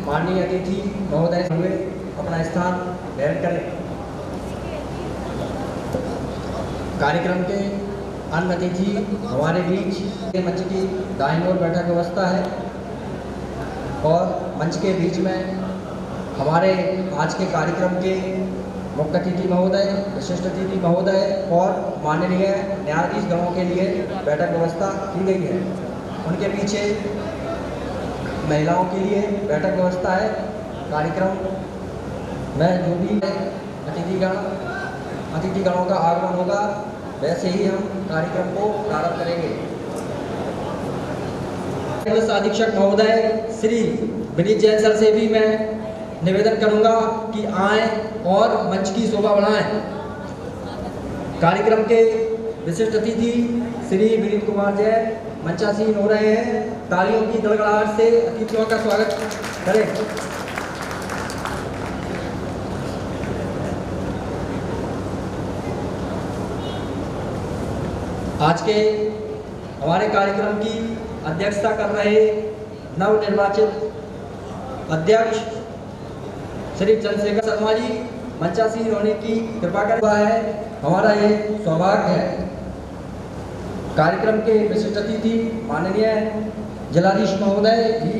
माननीय अतिथि महोदय हुए अपना स्थान ग्रहण करें। कार्यक्रम के अन्य अतिथि हमारे बीच मंच की दाईं ओर बैठक व्यवस्था है और मंच के बीच में हमारे आज के कार्यक्रम के मुख्य अतिथि महोदय, विशिष्ट अतिथि महोदय और माननीय न्यायाधीश गणों के लिए बैठक व्यवस्था की गई है। उनके पीछे महिलाओं के लिए बैठक व्यवस्था है। कार्यक्रम में जो भी अतिथिगणों का आगमन होगा वैसे ही हम कार्यक्रम को प्रारंभ करेंगे। पुलिस अधीक्षक महोदय श्री विनीत जैन सर से भी मैं निवेदन करूंगा कि आएं और मंच की शोभा बढ़ाएं। कार्यक्रम के विशिष्ट अतिथि श्री विनीत कुमार जैन मंचासीन हो रहे हैं। तालियों की गड़गड़ाहट से अतिथियों का स्वागत करें। आज के हमारे कार्यक्रम की अध्यक्षता कर रहे नवनिर्वाचित अध्यक्ष श्री चंद्रशेखर शर्मा जी मंचासीन होने की कृपा कर रहा है। हमारा ये सौभाग्य है। कार्यक्रम के विशिष्ट अतिथि माननीय जिलाधीश महोदय भी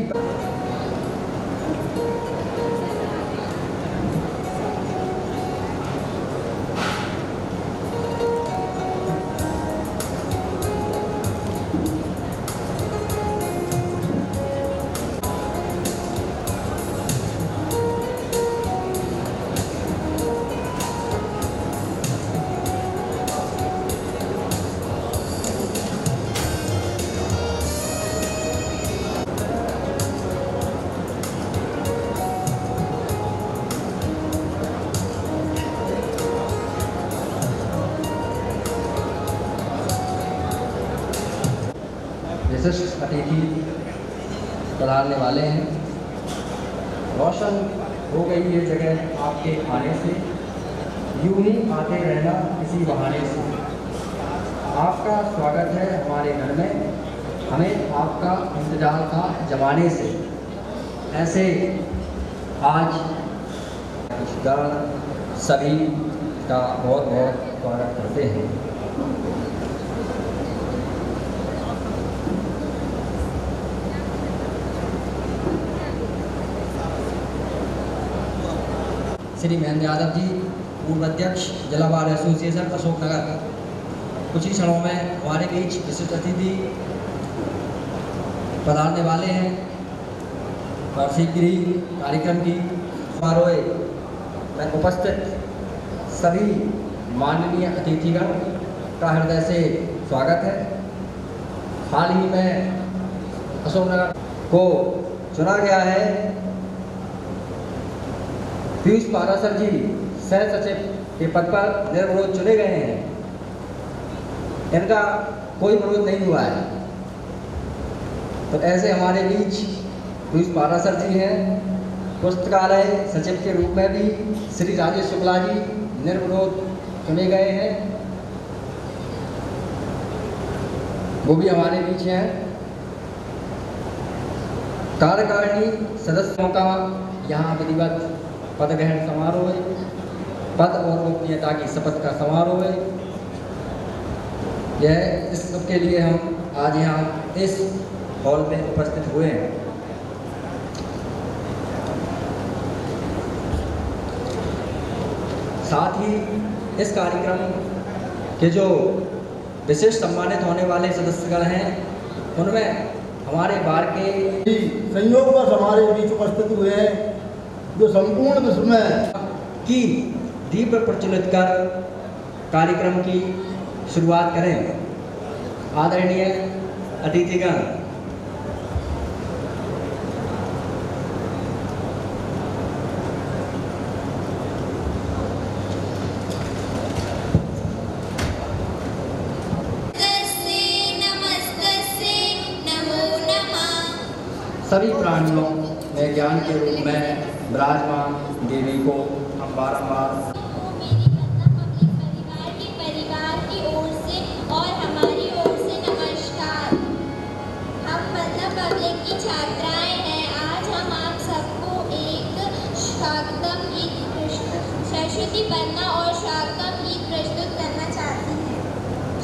विशिष्ट अतिथि पधारने वाले हैं। रोशन हो गई ये जगह आपके आने से, यूं ही आते रहना किसी बहाने से। आपका स्वागत है हमारे घर में, हमें आपका इंतजार था जमाने से। ऐसे आज रिश्तेदार सभी का बहुत बहुत स्वागत करते हैं। श्री महेंद्र यादव जी, पूर्व अध्यक्ष जिला बार एसोसिएशन अशोकनगर, कुछ ही क्षणों में हमारे बीच विशिष्ट अतिथि पधारने वाले हैं। वार्षिक कार्यक्रम की समारोह में उपस्थित सभी माननीय अतिथिगण का हृदय से स्वागत है। हाल ही में अशोकनगर को चुना गया है। पीयूष पाराशर जी सह सचिव के पद पर निर्विरोध चुने गए हैं। इनका कोई विरोध नहीं हुआ है। तो ऐसे हमारे बीच पीयूष पाराशर जी हैं। पुस्तकालय सचिव के रूप में भी श्री राजेश शुक्ला जी निर्विरोध चुने गए हैं, वो भी हमारे बीच हैं। कार्यकारिणी सदस्यों का यहाँ विधिवत पद ग्रहण समारोह है, पद और गोपनीयता की शपथ का समारोह है। यह इस सब के लिए हम आज यहाँ इस हॉल में उपस्थित हुए हैं। साथ ही इस कार्यक्रम के जो विशेष सम्मानित होने वाले सदस्यगण हैं, उनमें हमारे बार के संयोगवश हमारे बीच उपस्थित हुए हैं, जो संपूर्ण विश्व में की दीप प्रज्वलित कर कार्यक्रम की शुरुआत करें। आदरणीय अतिथिगण, सभी प्राणियों में ज्ञान के रूप में विराजमान देवी को हम बारंबार परिवार की ओर से और हमारी ओर से नमस्कार। हम मतलब पब्लिक की छात्राएं हैं। आज हम आप सबको सरस्वती बनना और स्वागतम गीत प्रस्तुत करना चाहती हैं।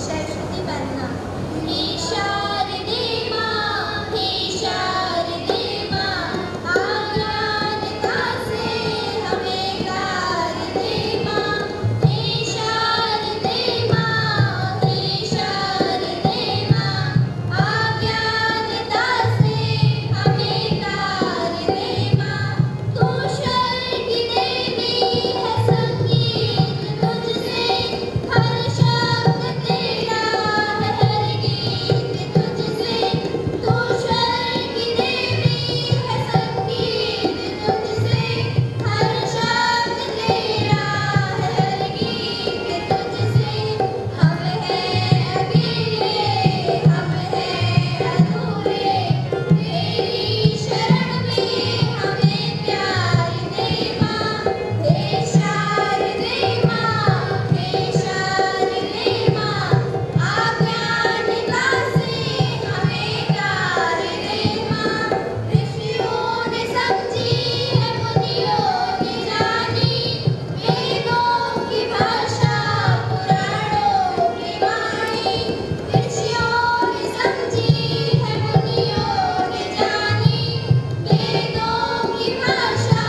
सरस्वती बनना। हे शारदे माँ, हे शारदे माँ, अज्ञानता से हमें तार दे माँ। हे शारदे माँ, हे शारदे माँ, अज्ञानता से हमें तार दे माँ। तू स्वर्ग देवी है, संगीत तुझसे हर शब्द तेरा है, हर गीत तुझसे। तू स्वर्ग देवी है, संगीत तुझसे हर शब्द तेरा है, हर गीत तुझसे। हम हैं अकेले, हम हैं अधूरे, तेरी शरण में हमें प्यार दे माँ। हे शारदे माँ, हे शारदे माँ, अज्ञानता से हमें तार दे माँ। ऋषियों ने समझी है, मुनियों ने जानी, वेदों की भाषा पुराणों की वाणी। ऋषियों ने समझी है, मुनियों ने जानी, वेदों की भाषा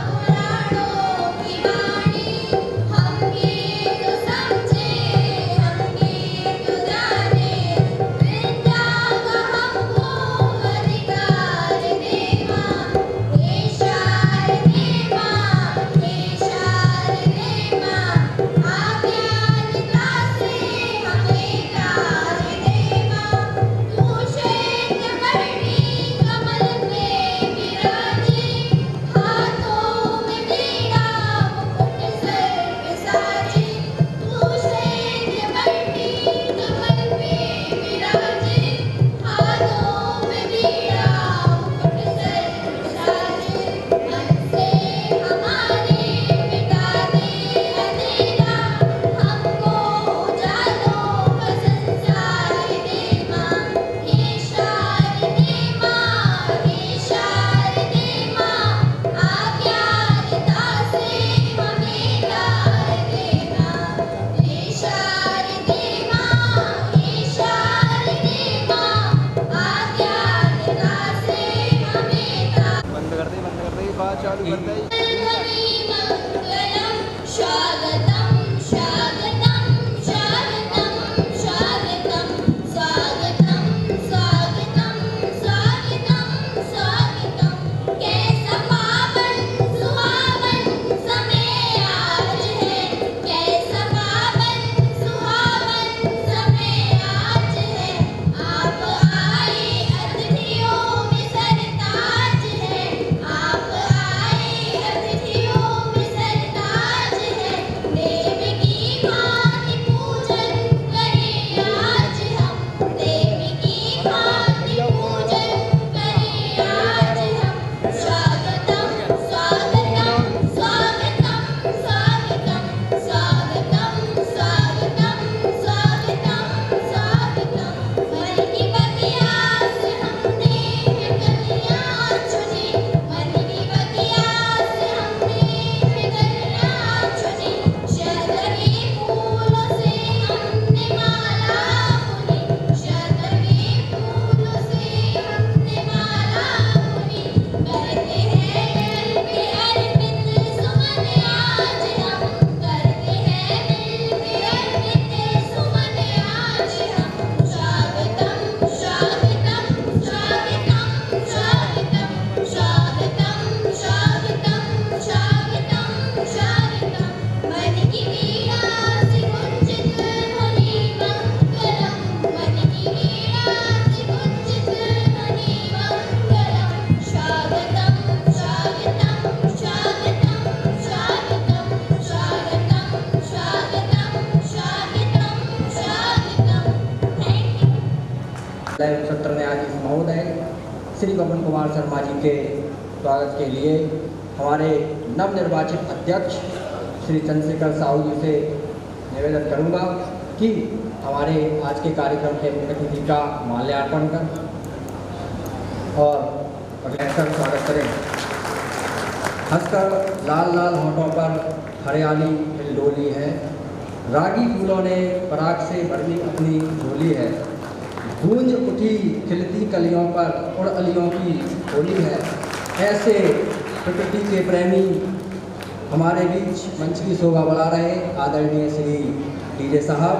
पुराणों की वाणी। हम ये तो समझे, हम ये तो जाने, विद्या का हमको अधिकार दे माँ। हे शारदे माँ, हे शारदे माँ, अज्ञानता से हमें तार दे माँ। तू श्वेतवर्णी कमल पे विराजे, हाथों में वीणा मुकुट सर पे साजे। तू श्वेतवर्णी कमल पे विराजे, हाथों में वीणा मुकुट सर पे साजे। मन से हमारे मिटा दे अंधेरा, हमको उजालों का संसार दे माँ। हे शारदे माँ, हे शारदे माँ, अज्ञानता से हमें तार दे माँ। हे शारदे माँ, हे शारदे माँ, अज्ञानता से हमें तार। बंद कर दे बात चालू करते ही मंगलम स्वागतम स्वागतम स्वागतम स्वागतम स्वागतम स्वागतम स्वागतम स्वागतम। कैसा पावन सुहावन समय आज है, कैसा पावन सुहावन समय आज है। आप आए अतिथियों में सरताज है, आप आए अतिथियों में सरताज है। देवी की भांति पूजन करें आज हम, देवी की भांति पूजन करें आज हम। स्वागतम स्वागतम स्वागतम स्वागतम स्वागतम स्वागतम स्वागतम स्वागतम। मन की बगिया से हमने है कलियाँ चुनी, मन की बगिया से हमने है कलियाँ चुनी। शहदरी फूलों से हमने माला बुनी, शहदरी फूलों से हमने माला बुनी। करते हैं दिल पे अर्पित सुमन आज हम, करते हैं दिल पे अर्पित सुमन आज हम। स्वागतम स्वागतम स्वागतम स्वागतम स्वागतम स्वागतम स्वागतम स्वागतम। मन की वीणा से गुंजित ध्वनि मंगलम, मन की वीणा से गुंजित ध्वनि मंगलम। स्वागतम स्वागतम स्वागतम स्वागतम स्वागतम स्वागतम स्वागतम स्वागतम। Thank you. लाइव सत्र में आज इस महोदय श्री पवन कुमार शर्मा जी के स्वागत के लिए हमारे नवनिर्वाचित अध्यक्ष श्री चंद्रशेखर साहू जी से निवेदन करूंगा कि हमारे आज के कार्यक्रम के मुख्य अतिथि का माल्यार्पण कर और स्वागत करें। हंसकर लाल लाल होठों पर हरियाली हिलडोली है, रागी फूलों ने पराग से भरली अपनी झोली है, गूंज उठी खिलती कलियों पर उड़अलियों की होली है। ऐसे प्रकृति के प्रेमी हमारे बीच मंच की शोभा बढ़ा रहे आदरणीय श्री डीजे साहब।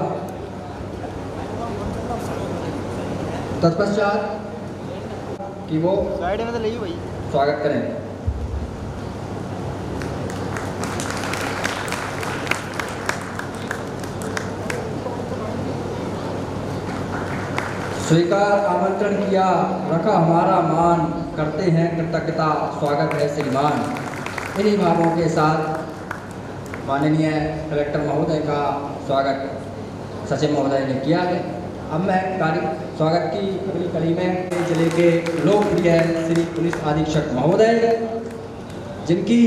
तत्पश्चात कि वो साइड में तो ले भाई। स्वागत करें। स्वीकार आमंत्रण किया, रखा हमारा मान, करते हैं कृतज्ञता, स्वागत है श्रीमान। इन्हीं भावों के साथ माननीय कलेक्टर महोदय का स्वागत सचिव महोदय ने किया है। अब मैं स्वागत की अगली कड़ी में जिले के लोकप्रिय श्री पुलिस अधीक्षक महोदय, जिनकी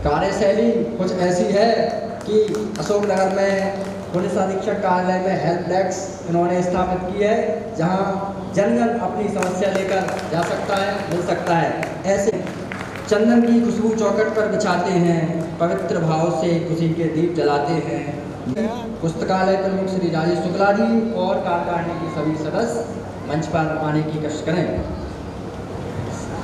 कार्यशैली कुछ ऐसी है कि अशोकनगर में पुलिस अधीक्षक कार्यालय में हेल्प डेस्क इन्होंने स्थापित की है, जहां जन अपनी समस्या लेकर जा सकता है, मिल सकता है। ऐसे चंदन की खुशबू चौखट पर बिछाते हैं, पवित्र भाव से खुशी के दीप जलाते हैं। पुस्तकालय प्रमुख श्री राजेश शुक्ला जी और कार्यकारिणी के सभी सदस्य मंच पर आने की कष्ट करें।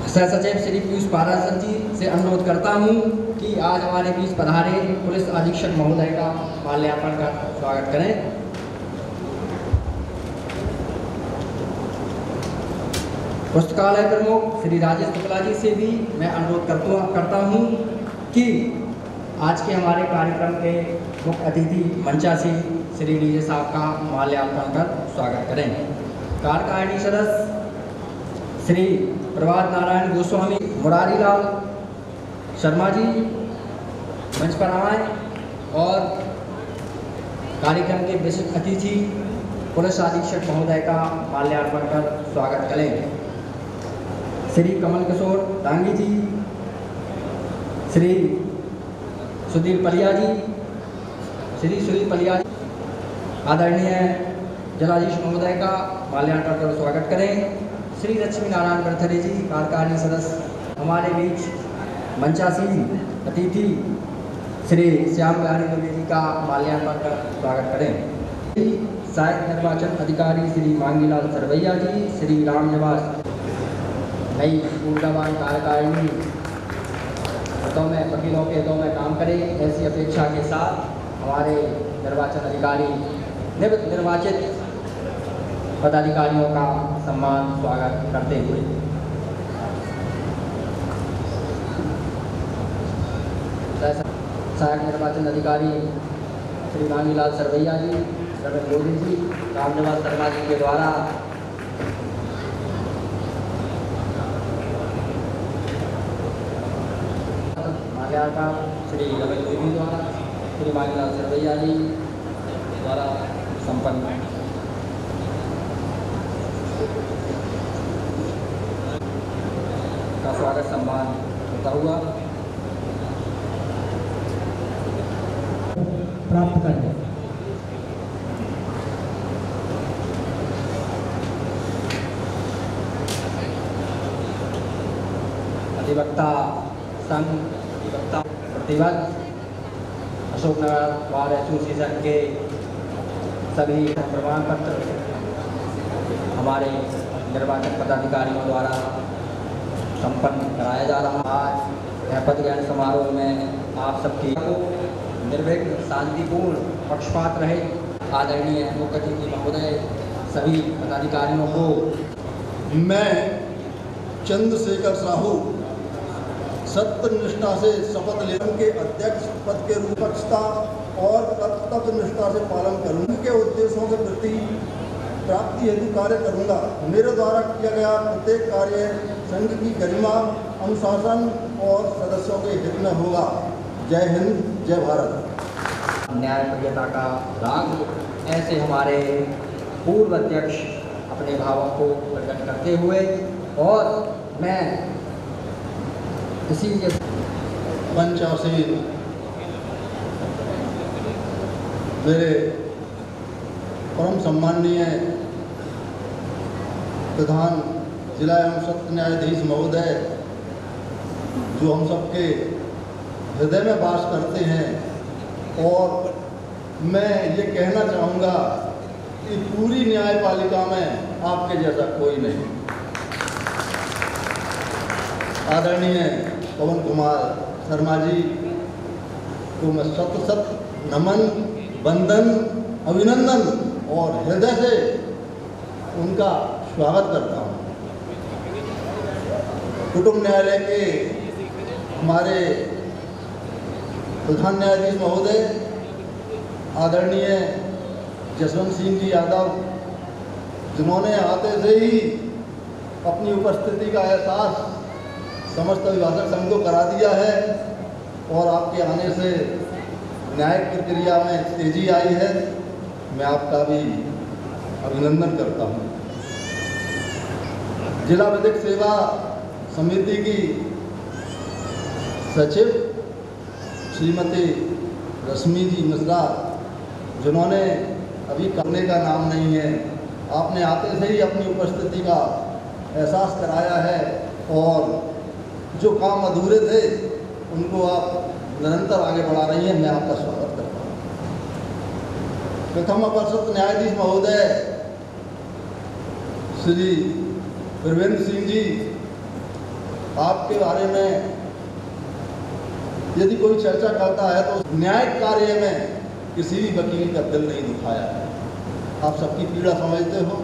सह सचिव श्री पीयूष पाराशर जी से अनुरोध करता हूं कि आज हमारे बीच पधारे पुलिस अधीक्षक महोदय का माल्यार्पण का स्वागत करें। पुस्तकालय प्रमुख श्री राजेश शुक्ला जी से भी मैं अनुरोध करता हूं कि आज के हमारे कार्यक्रम के मुख्य अतिथि मंचासी श्री डीजे साहब का माल्यार्पण कर स्वागत करें। कार्यकारिणी सदस्य श्री प्रभात नारायण गोस्वामी, मुरारी लाल शर्मा जी मंच पर आए और कार्यक्रम के विशिष्ट अतिथि पुलिस अधीक्षक महोदय का माल्यार्पण कर स्वागत करें। श्री कमल किशोर डांगी जी, श्री सुधीर पलिया जी, श्री सुधीर पलिया जी आदरणीय जलाधीश महोदय का माल्यार्पण कर स्वागत करें। श्री लक्ष्मी नारायण बर्थरे जी कार्यकारिणी सदस्य हमारे बीच मंचासी अतिथि श्री श्याम बिहारी दुबे जी का माल्यार्पण कर स्वागत करें। सहायक निर्वाचन अधिकारी श्री मांगीलाल सरवैया जी, श्री राम निवास नई ऊर्जावान कार्यकारिणी हितों में वकीलों के हितों में काम करें, ऐसी अपेक्षा के साथ हमारे निर्वाचन अधिकारी निवृत्त निर्वाचित पदाधिकारियों का सम्मान स्वागत करते हुए सहायक निर्वाचन अधिकारी श्री मांगीलाल सरवैया जी, रविंद्र मोदी जी, रामनिवास शर्मा जी के द्वारा माल्यार्पण श्री रविंद्र मोदी द्वारा श्री मांगीलाल सरवैया जी द्वारा संपन्न का स्वागत सम्मान होता हुआ प्राप्त करने। अधिवक्ता संघ अधिवक्ता प्रतिबद्ध अशोकनगर बार एसोसिएशन के सभी प्रमाण पत्र हमारे निर्वाचन पदाधिकारियों द्वारा संपन्न कराया जा रहा है। आज यह पद ग्रहण समारोह में आप सबकी निर्विघ्न, शांतिपूर्ण, पक्षपात रहित आदरणीय मुख्य अतिथि महोदय सभी पदाधिकारियों को मैं चंद्रशेखर साहू सत्यनिष्ठा से शपथ लेने के अध्यक्ष पद के रूप पक्षता और कर्तव्य निष्ठा से पालन करूँगा के उद्देश्यों के प्रति प्राप्ति हेतु कार्य करूँगा। मेरे द्वारा किया गया प्रत्येक कार्य संघ की गरिमा, अनुशासन और सदस्यों के हित में होगा। जय हिंद, जय भारत। न्यायप्रियता का राग ऐसे हमारे पूर्व अध्यक्ष अपने भावों को प्रकट करते हुए और मैं इसी पंचासीन मेरे परम सम्माननीय प्रधान जिला एवं सत्र न्यायाधीश महोदय जो हम सबके हृदय में वास करते हैं। और मैं ये कहना चाहूँगा कि पूरी न्यायपालिका में आपके जैसा कोई नहीं। आदरणीय पवन कुमार शर्मा जी को मैं सत नमन, वंदन, अभिनंदन और हृदय से उनका स्वागत करता हूँ। कुटुंब न्यायालय के हमारे प्रधान न्यायाधीश महोदय आदरणीय जसवंत सिंह जी यादव, जिन्होंने आते से ही अपनी उपस्थिति का एहसास समस्त अभिभाषक संघ को करा दिया है और आपके आने से न्यायिक प्रक्रिया में तेजी आई है। मैं आपका भी अभिनंदन करता हूँ। जिला विधिक सेवा समिति की सचिव श्रीमती रश्मि जी मिश्रा, जिन्होंने अभी करने का नाम नहीं है, आपने आते से ही अपनी उपस्थिति का एहसास कराया है और जो काम अधूरे थे उनको आप निरंतर आगे बढ़ा रही हैं। मैं आपका स्वागत करता हूँ। प्रथम अपर न्यायाधीश महोदय श्री प्रवीण सिंह जी, आपके बारे में यदि कोई चर्चा करता है तो न्यायिक कार्य में किसी भी वकील का दिल नहीं दुखाया है। आप सबकी पीड़ा समझते हो।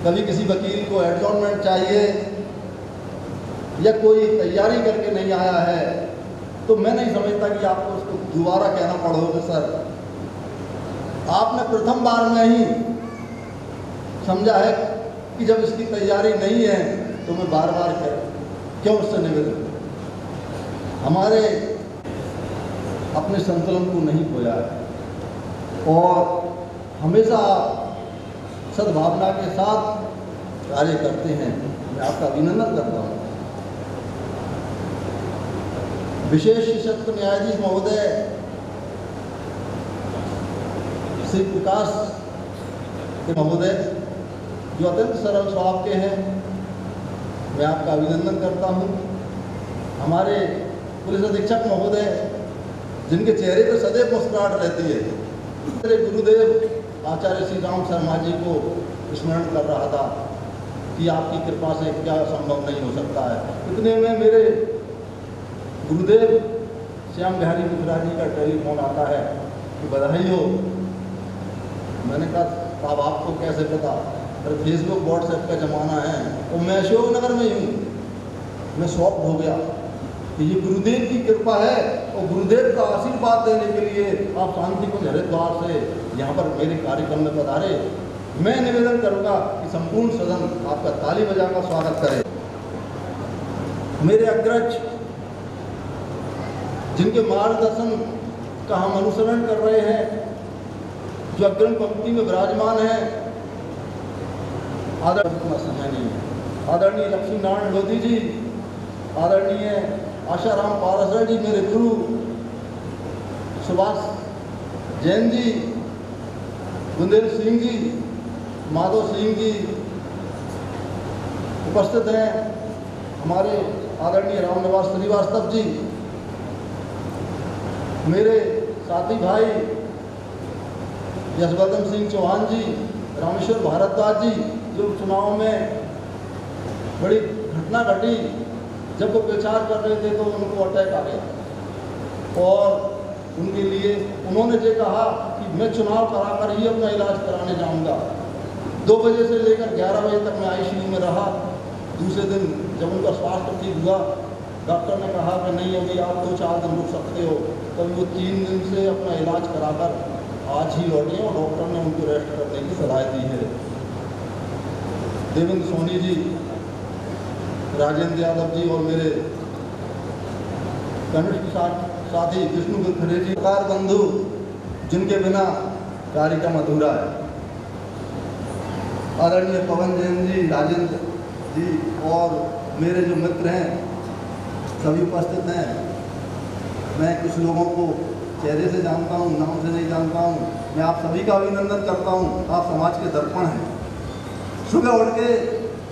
कभी किसी वकील को एडजॉर्नमेंट चाहिए या कोई तैयारी करके नहीं आया है तो मैं नहीं समझता कि आपको उसको दोबारा कहना पड़ोगे सर, आपने प्रथम बार में ही समझा है कि जब इसकी तैयारी नहीं है तो मैं बार बार क्यों उससे निवेदन। हमारे अपने संतुलन को नहीं खोया है और हमेशा सद्भावना के साथ कार्य करते हैं। मैं आपका अभिनंदन करता हूँ। विशेष सत्र न्यायाधीश महोदय श्री प्रकाश महोदय, जो अत्यंत सरल स्वभाव के हैं, मैं आपका अभिनंदन करता हूँ। हमारे पुलिस अधीक्षक महोदय, जिनके चेहरे पर सदैव मुस्कुराहट रहती है, मेरे गुरुदेव आचार्य श्री राम शर्मा जी को स्मरण कर रहा था कि आपकी कृपा से क्या संभव नहीं हो सकता है। इतने में मेरे गुरुदेव श्याम बिहारी मिश्रा जी का टेलीफोन आता है कि बधाई हो। मैंने कहा साहब आपको कैसे पता? अरे फेसबुक व्हाट्सएप का ज़माना है और मैं अशोक नगर में हूँ। मैं शॉक्ड हो गया कि ये गुरुदेव की कृपा है और गुरुदेव का आशीर्वाद देने के लिए आप शांति कुंज हरिद्वार से यहाँ पर मेरे कार्यक्रम में पधारे। मैं निवेदन करूँगा कि संपूर्ण सदन आपका ताली बजाकर स्वागत करे। मेरे अग्रज, जिनके मार्गदर्शन का हम अनुसरण कर रहे हैं, जो अग्रिम पंक्ति में विराजमान है, आदरणीय लक्ष्मी नारायण लोधी जी, आदरणीय आशाराम पारसर जी, मेरे गुरु सुभाष जैन जी, बुंदेल सिंह जी, माधव सिंह जी उपस्थित हैं। हमारे आदरणीय रामनिवास श्रीवास्तव जी, मेरे साथी भाई यशवर्धन सिंह चौहान जी, रामेश्वर भारद्वाज जी, जो चुनाव में बड़ी घटना घटी, जब वो प्रचार कर रहे थे तो उनको अटैक आ गया और उनके लिए उन्होंने ये कहा कि मैं चुनाव कराकर ही अपना इलाज कराने जाऊंगा। 2 बजे से लेकर 11 बजे तक मैं आईसीयू में रहा। दूसरे दिन जब उनका स्वास्थ्य ठीक हुआ, डॉक्टर ने कहा कि नहीं अभी आप 2-4 दिन रुक सकते हो। तब वो 3 दिन से अपना इलाज कराकर आज ही लौटे और डॉक्टर ने उनको रेस्ट करने की सलाह दी है। देवेंद्र सोनी जी, राजेंद्र यादव जी और मेरे कनिष्ठ साथी विष्णु खरे जी, कार बंधु, जिनके बिना कार्यक्रम अधूरा है। आदरणीय पवन जैन जी, राजेंद्र जी और मेरे जो मित्र हैं सभी उपस्थित हैं। मैं कुछ लोगों को चेहरे से जानता हूँ, नाम से नहीं जानता हूँ। मैं आप सभी का अभिनंदन करता हूँ। आप समाज के दर्पण हैं। सुबह उठ के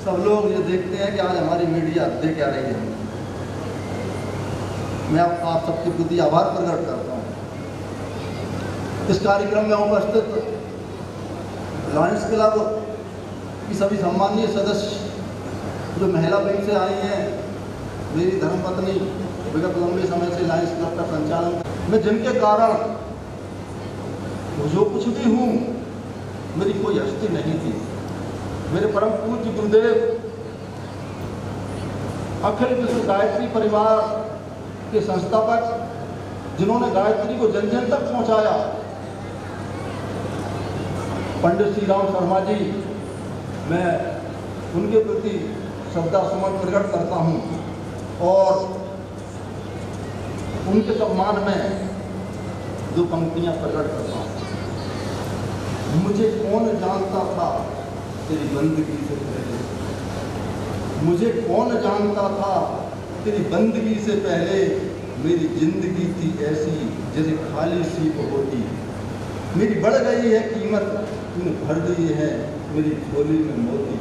सब लोग ये देखते हैं कि आज हमारी मीडिया दे क्या रही है। मैं आप सबके प्रति आभार प्रकट करता हूँ। इस कार्यक्रम में उपस्थित लायंस क्लब की सभी सम्मानीय सदस्य जो महिला विंग से आई हैं, मेरी धर्मपत्नी विगत लंबे समय से लायंस क्लब का संचालन, मैं जिनके कारण जो कुछ भी हूँ, मेरी कोई हस्ती नहीं थी। मेरे परम पूज्य गुरुदेव अखिल विश्व गायत्री परिवार के संस्थापक, जिन्होंने गायत्री को जन जन तक पहुंचाया, पंडित श्री राम शर्मा जी, मैं उनके प्रति श्रद्धा सुमन प्रकट करता हूं और उनके सम्मान में दो पंक्तियां प्रकट करता हूं। मुझे कौन जानता था तेरी बंदगी से पहले, मुझे कौन जानता था तेरी बंदगी से पहले, मेरी जिंदगी थी ऐसी जैसे खाली सीप होती, मेरी बढ़ गई है कीमत, तूने भर दी है मेरी झोली में मोती।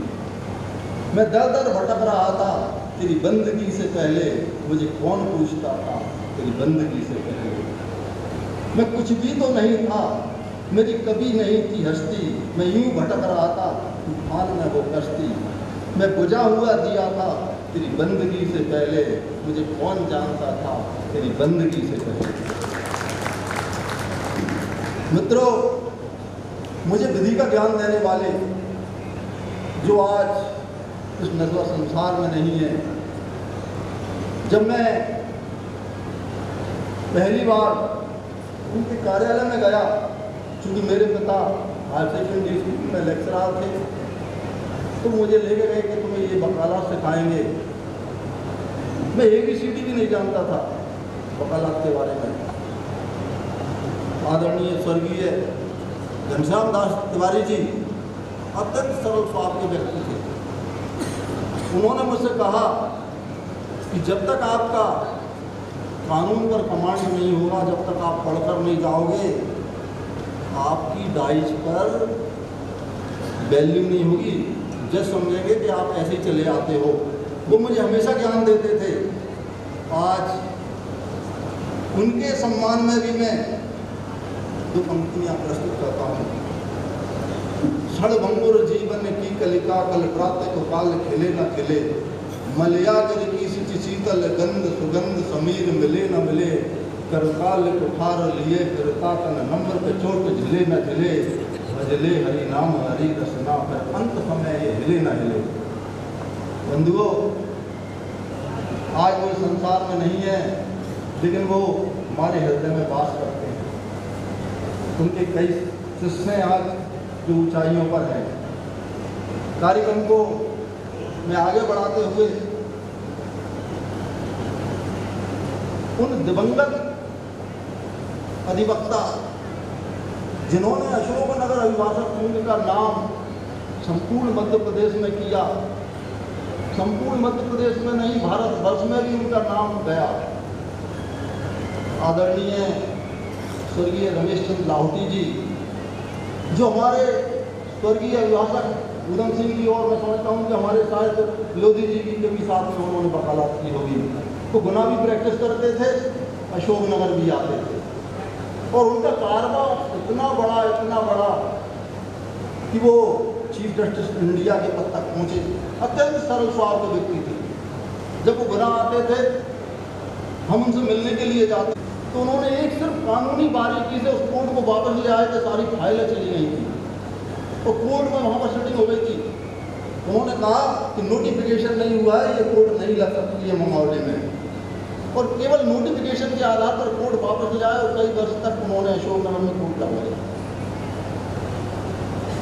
मैं दर दर भटक रहा था तेरी बंदगी से पहले, मुझे कौन पूछता था तेरी बंदगी से पहले। मैं कुछ भी तो नहीं था, मेरी कभी नहीं थी हस्ती, मैं यूं भटक रहा था तूफान में वो कश्ती। मैं बुझा हुआ दिया था तेरी बंदगी से पहले, मुझे कौन जानता था तेरी बंदगी से पहले। मित्रों, मुझे विधि का ज्ञान देने वाले जो आज इस नस्वा संसार में नहीं है, जब मैं पहली बार उनके कार्यालय में गया, क्योंकि मेरे पिता हायर सेकेंडरी स्कूल में लेक्चरर थे, तो मुझे लेके गए कि तुम्हें ये वकालत सिखाएंगे। मैं ABCD भी नहीं जानता था वकालत के बारे में। आदरणीय स्वर्गीय घनश्याम दास तिवारी जी अत्यंत सरल स्वभाव के व्यक्ति थे। उन्होंने मुझसे कहा कि जब तक आपका कानून पर कमांड नहीं होगा, जब तक आप पढ़कर नहीं जाओगे, आपकी डाइज पर वैल्यू नहीं होगी, जज समझेंगे कि आप ऐसे ही चले आते हो। वो मुझे हमेशा ज्ञान देते थे। आज उनके सम्मान में भी मैं दो पंक्तियां प्रस्तुत करता हूँ। क्षणभंगुर जीवन की कलिका, कल प्रातः को काल खिले न खिले, मलयागर की शीतल गंध सुगंध, समीर मिले न मिले, करकाल कुठार लिए फिरता तन, नम्र पे चोट झिले न झिले, भजले हरि नाम हरि रसना, फिर अंत समय ये हिले न हिले। बंधुओं, आज वो संसार में नहीं है, लेकिन वो हमारे हृदय में वास करते हैं। उनके कई शिष्य आज जो ऊंचाइयों पर हैं। कार्यक्रम को मैं आगे बढ़ाते हुए उन दिवंगत अधिवक्ता जिन्होंने अशोकनगर अभिभाषक संघ का नाम संपूर्ण मध्य प्रदेश में किया, संपूर्ण मध्य प्रदेश में नहीं भारत वर्ष में भी उनका नाम गया, आदरणीय स्वर्गीय रमेश चंद्र लाहौटी जी, जो हमारे स्वर्गीय अभिभाषक उधम सिंह की, और मैं समझता हूँ कि हमारे शायद लोधी जी के भी साथ में उन्होंने वकालत की होगी। वो गुना भी प्रैक्टिस करते थे, अशोकनगर भी आते थे, और उनका कारबार इतना बड़ा कि वो चीफ जस्टिस इंडिया के पद तक पहुँचे। अत्यंत सरल स्वभाव के व्यक्ति थे। जब वो गुना आते थे, हम उनसे मिलने के लिए जाते, तो उन्होंने एक सिर्फ कानूनी बारीकी से उस कोर्ट को वापस ले आए थे। सारी फाइलें चली गई थी, तो कोर्ट में वहाँ पर सेटिंग हो गई थी। उन्होंने कहा कि नोटिफिकेशन नहीं हुआ है, ये कोर्ट नहीं लग सकती है मंगौली में, और केवल नोटिफिकेशन के आधार पर कोर्ट वापस ले आए, और कई वर्ष तक उन्होंने अशोकनगर में कोर्ट लगवाया।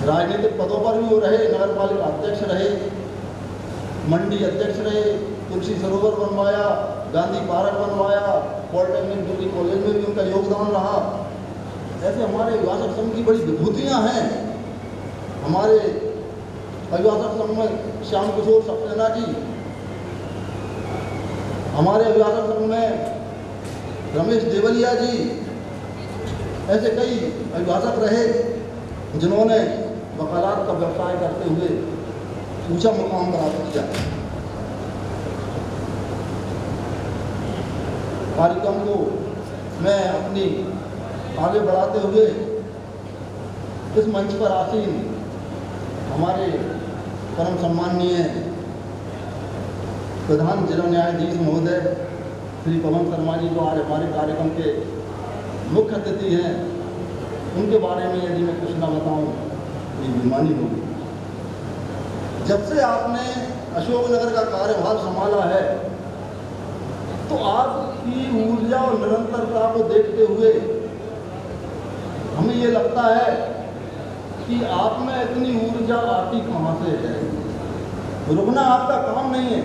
राजनीतिक पदों पर भी वो रहे, नगर पालिका अध्यक्ष रहे, मंडी अध्यक्ष रहे, तुलसी सरोवर बनवाया, गांधी पार्क बनवाया, पॉलिटेक्निक डिग्री कॉलेज में भी उनका योगदान रहा। ऐसे हमारे अभिभाषक संघ की बड़ी विभूतियाँ हैं। हमारे अभिभाषक संघ में श्याम किशोर सक्सेना जी, हमारे अभिभाषक संघ में रमेश देवलिया जी, ऐसे कई अभिभाषक रहे जिन्होंने वकालत का व्यवसाय करते हुए ऊंचा मुकाम प्राप्त किया। कार्यक्रम को मैं अपनी आगे बढ़ाते हुए इस मंच पर आसीन हमारे परम सम्माननीय प्रधान जिला न्यायाधीश महोदय श्री पवन शर्मा जी जो आज हमारे कार्यक्रम के मुख्य अतिथि हैं, उनके बारे में यदि मैं कुछ ना बताऊं तो ये बेईमानी होगी। जब से आपने अशोकनगर का कार्यभार संभाला है तो आपकी ऊर्जा और निरंतरता को देखते हुए हमें ये लगता है कि आप में इतनी ऊर्जा आती कहाँ से है। रुकना आपका काम नहीं है।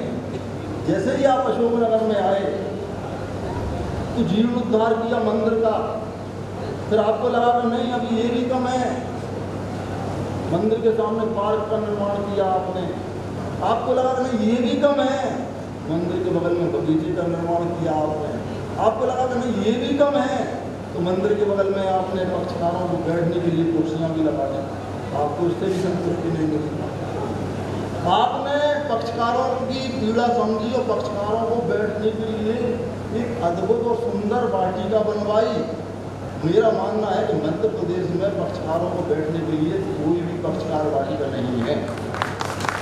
जैसे ही आप अशोकनगर में आए तो जीर्णोद्धार किया मंदिर का, फिर आपको लगा कि नहीं अभी ये भी कम है, मंदिर के सामने पार्क का निर्माण किया आपने। आपको लगा कि नहीं ये भी कम है, मंदिर के बगल में बगीचे का निर्माण किया आपने। आपको लगा कि नहीं ये भी कम है, तो मंदिर के बगल में आपने पक्षकारों को बैठने के लिए कुर्सियां भी लगा दी। आपको उससे भी संतुष्टि नहीं मिली। आपने पक्षकारों की पीड़ा समझी और पक्षकारों को बैठने के लिए एक अद्भुत और सुंदर वाटिका बनवाई। मेरा मानना है कि मध्य प्रदेश में पक्षकारों को बैठने के लिए कोई भी पक्षकार वाटिका नहीं है।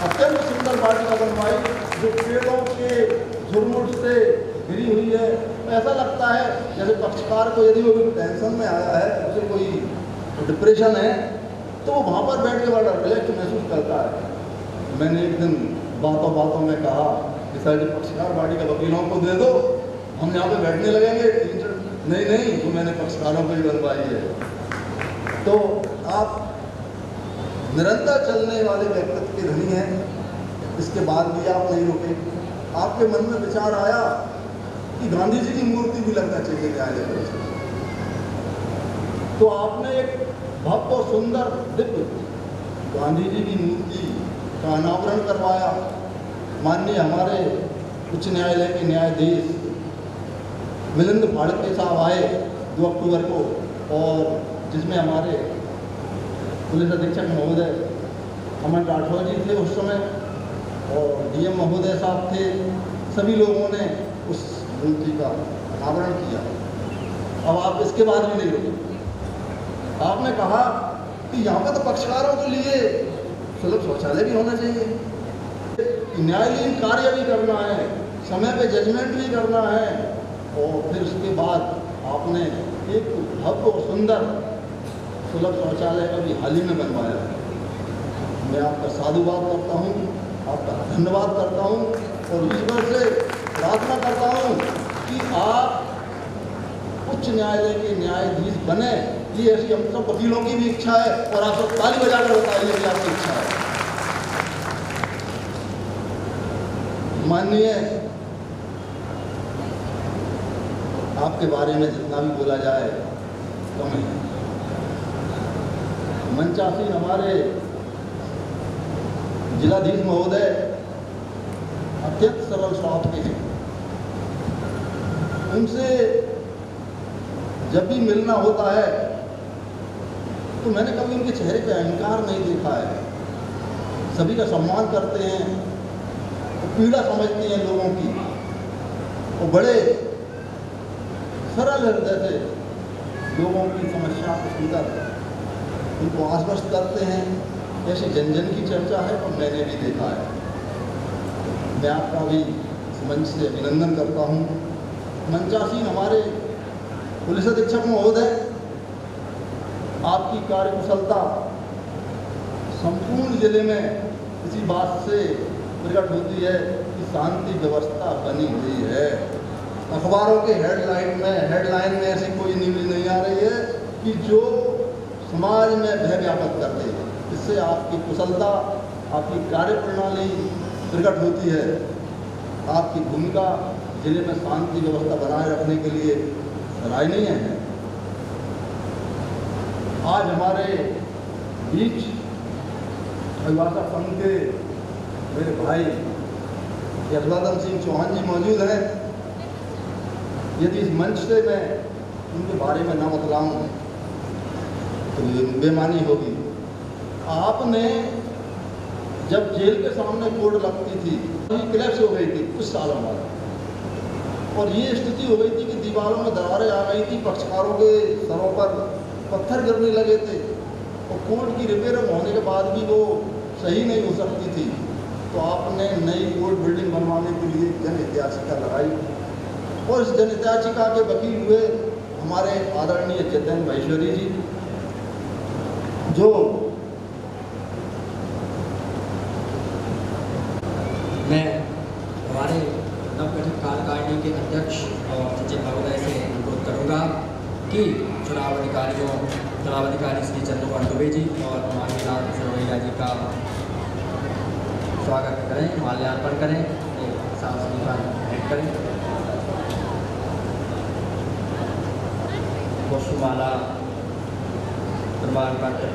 अत्यंत सुंदर वाटिका बनवाई जो पेड़ों के झुरमुट से घिरी हुई है। ऐसा लगता है जैसे पक्षकार को यदि वो टेंशन में आया है, उसे कोई डिप्रेशन है, तो वो वहाँ पर बैठ के बड़ा रिलैक्स महसूस करता है। मैंने एक दिन बातों बातों में कहा कि सर जी पक्षकार वाटिका वकीलों को दे दो, हम यहाँ पे बैठने लगेंगे। नहीं, तो मैंने पक्षकारों को ही बनवाई है। तो आप निरंतर चलने वाले व्यक्तित्व के धनी हैं, इसके बाद भी आप नहीं रुके। आपके मन में विचार आया कि गांधी जी की मूर्ति भी लगना चाहिए न्यायालय परिसर। तो आपने एक भव्य और सुंदर दिव्य गांधी जी की मूर्ति का अनावरण करवाया। माननीय हमारे उच्च न्यायालय के न्यायाधीश मिलिंद फाड़के साहब आए 2 अक्टूबर को, और जिसमें हमारे पुलिस अधीक्षक महोदय अमन राठौर जी थे उस समय, और डीएम महोदय साहब थे। सभी लोगों ने उस मूर्ति का अनावरण किया। अब आप इसके बाद भी नहीं रुके। आपने कहा कि यहाँ पर तो पक्षकारों के लिए सुलभ शौचालय भी होना चाहिए, न्यायालयीन कार्य भी करना है, समय पे जजमेंट भी करना है। और फिर उसके बाद आपने एक भव्य और सुंदर सुलभ शौचालय अभी हाल ही में बनवाया है। मैं आपका साधुवाद करता हूँ, आपका धन्यवाद करता हूँ और ईश्वर से प्रार्थना करता हूँ कि आप उच्च न्यायालय के न्यायाधीश बने। ये ऐसी हम सब वकीलों की भी इच्छा है, और आप सब ताली बजाकर बताइए कि आपकी इच्छा है। माननीय, आपके बारे में जितना भी बोला जाए कम है। मंचासीन हमारे जिलाधीश महोदय अत्यंत सरल स्वभाव के हैं। उनसे जब भी मिलना होता है तो मैंने कभी उनके चेहरे पे अहंकार नहीं देखा है। सभी का सम्मान करते हैं, पीड़ा समझते हैं लोगों की, और बड़े सरल हृदय से लोगों की समस्या को सुनकर उनको आश्वस्त करते हैं। ऐसे जन जन की चर्चा है और मैंने भी देखा है। मैं आपका भी इस मंच से अभिनंदन करता हूँ। मंचासीन हमारे पुलिस अधीक्षक महोदय, आपकी कार्यकुशलता संपूर्ण जिले में इसी बात से प्रकट होती है कि शांति व्यवस्था बनी हुई है। अखबारों के हेडलाइन में ऐसी कोई न्यूज़ नहीं आ रही है कि जो समाज में भय व्यापक कर दे। इससे आपकी कुशलता, आपकी कार्यप्रणाली प्रकट होती है। आपकी भूमिका जिले में शांति व्यवस्था बनाए रखने के लिए सराहनीय है। आज हमारे बीच अभिभाषक संघ के मेरे भाई यशवर्धन सिंह चौहान जी मौजूद हैं। यदि इस मंच से मैं उनके बारे में ना बतलाऊं तो बेमानी होगी। आपने जब जेल के सामने कोर्ट लगती थी, क्लैप्स हो गई थी कुछ सालों बाद, और ये स्थिति हो गई थी कि दीवारों में दरारें आ गई थी, पक्षकारों के सरों पर पत्थर गिरने लगे थे और कोर्ट की रिपेयरिंग होने के बाद भी वो सही नहीं हो सकती थी। तो आपने नई कोर्ट बिल्डिंग बनवाने के लिए जन याचिका लगाई और इस जन याचिका के वकील हुए हमारे आदरणीय चेतन महेश्वरी जी, जो मैं हमारे नवगठित कार्यकारिणी के अध्यक्ष और सचिव महोदय से अनुरोध करूंगा कि चुनाव अधिकारी श्री चंद्रमोहन दुबे जी और हमारे लाल सरवैया जी का स्वागत करें, माल्यार्पण करें, साफ सुथरा भेंट करें, पुष्पमाला, प्रमाण पत्र,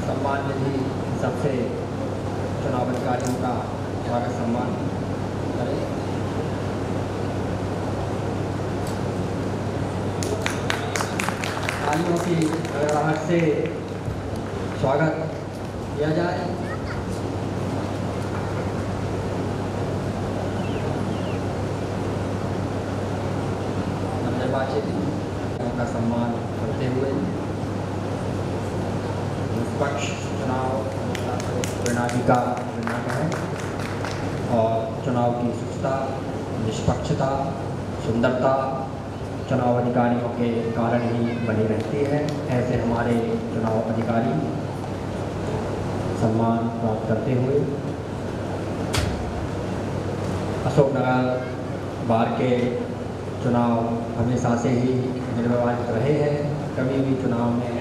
सम्मान निधि सबसे चुनाव अधिकारियों का स्वागत सम्मान करें। तालियों की गड़गड़ाहट से स्वागत किया जाए। नवनिर्वाचित का सम्मान करते हुए निष्पक्ष चुनाव प्रणाली का निर्माण है और चुनाव की शुचिता, निष्पक्षता, सुंदरता चुनाव अधिकारियों के कारण ही बनी रहती है। ऐसे हमारे चुनाव अधिकारी सम्मान प्राप्त करते हुए अशोकनगर बार के चुनाव हमेशा से ही निर्वाचित रहे हैं। कभी भी चुनाव में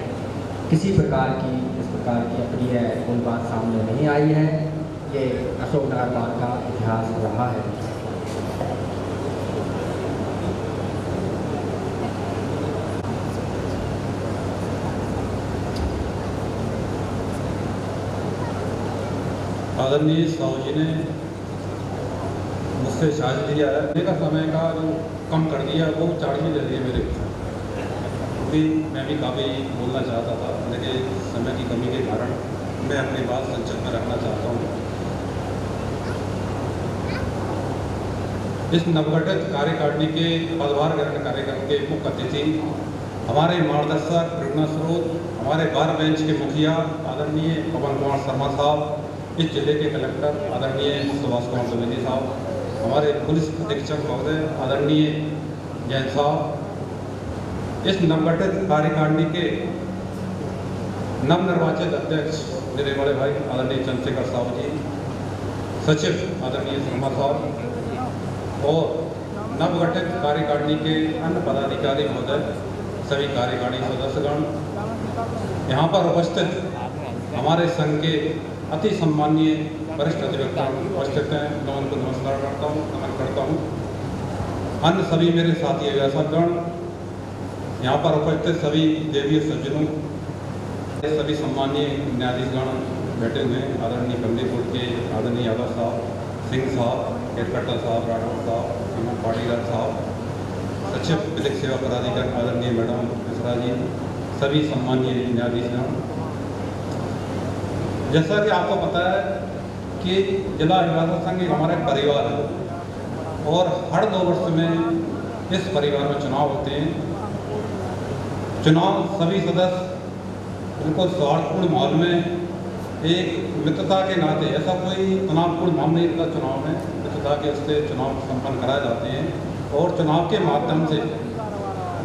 किसी प्रकार की इस प्रकार की अप्रिय कोई बात सामने नहीं आई है। ये अशोकनगर बार का इतिहास रहा है। आदरणीय साहू जी ने मुझसे चार्ज लिया है, मेरा समय का जो कम कर दिया वो चार्ज भी ले रही है मेरे, क्योंकि मैं भी काफ़ी बोलना चाहता था, लेकिन समय की कमी के कारण मैं अपनी बात संक्षिप्त में रखना चाहता हूँ। इस नवगठित कार्यकारिणी के पदभार ग्रहण कार्यक्रम के मुख्य अतिथि हमारे मार्गदर्शक, प्रेरणा स्रोत, हमारे बार बेंच के मुखिया आदरणीय पवन कुमार शर्मा साहब, इस जिले के कलेक्टर आदरणीय सुभाष कुमार द्विवेदी साहब, हमारे पुलिस अधीक्षक महोदय आदरणीय जैन साहब, इस नवगठित कार्यकारिणी के नवनिर्वाचित अध्यक्ष मेरे बड़े भाई आदरणीय चंद्रशेखर साहू जी, सचिव आदरणीय शर्मा साहब और नवगठित कार्यकारिणी के अन्य पदाधिकारी महोदय, सभी कार्यकारिणी सदस्यगण, यहाँ पर उपस्थित हमारे संघ के अति सम्मानीय वरिष्ठ अधिवक्ता उपस्थित हैं, मैं उनको नमस्कार करता हूँ, नमन करता हूँ। अन्य सभी मेरे साथी व्यासकगण, यहाँ पर उपस्थित सभी देवीय सज्जनों, सभी सम्मानीय न्यायाधीशगण बैठे हुए हैं, आदरणीय बंदीपुर के आदरणीय यादव साहब, सिंह साहब, केरकट्टा साहब, राठौर साहब, हेमंत पाटीदार साहब, सचिव विधिक सेवा प्राधिकरण आदरणीय मैडम मिश्रा जी, सभी सम्मानीय न्यायाधीशगण। जैसा कि आपको पता है कि जिला हिफाजत संघ हमारे परिवार है और हर 2 वर्ष में इस परिवार में चुनाव होते हैं। चुनाव सभी सदस्य उनको सौहार्दपूर्ण माहौल में एक मित्रता के नाते, ऐसा कोई तनावपूर्ण माहौल नहीं रहता चुनाव में, मित्रता के उससे चुनाव संपन्न कराए जाते हैं और चुनाव के माध्यम से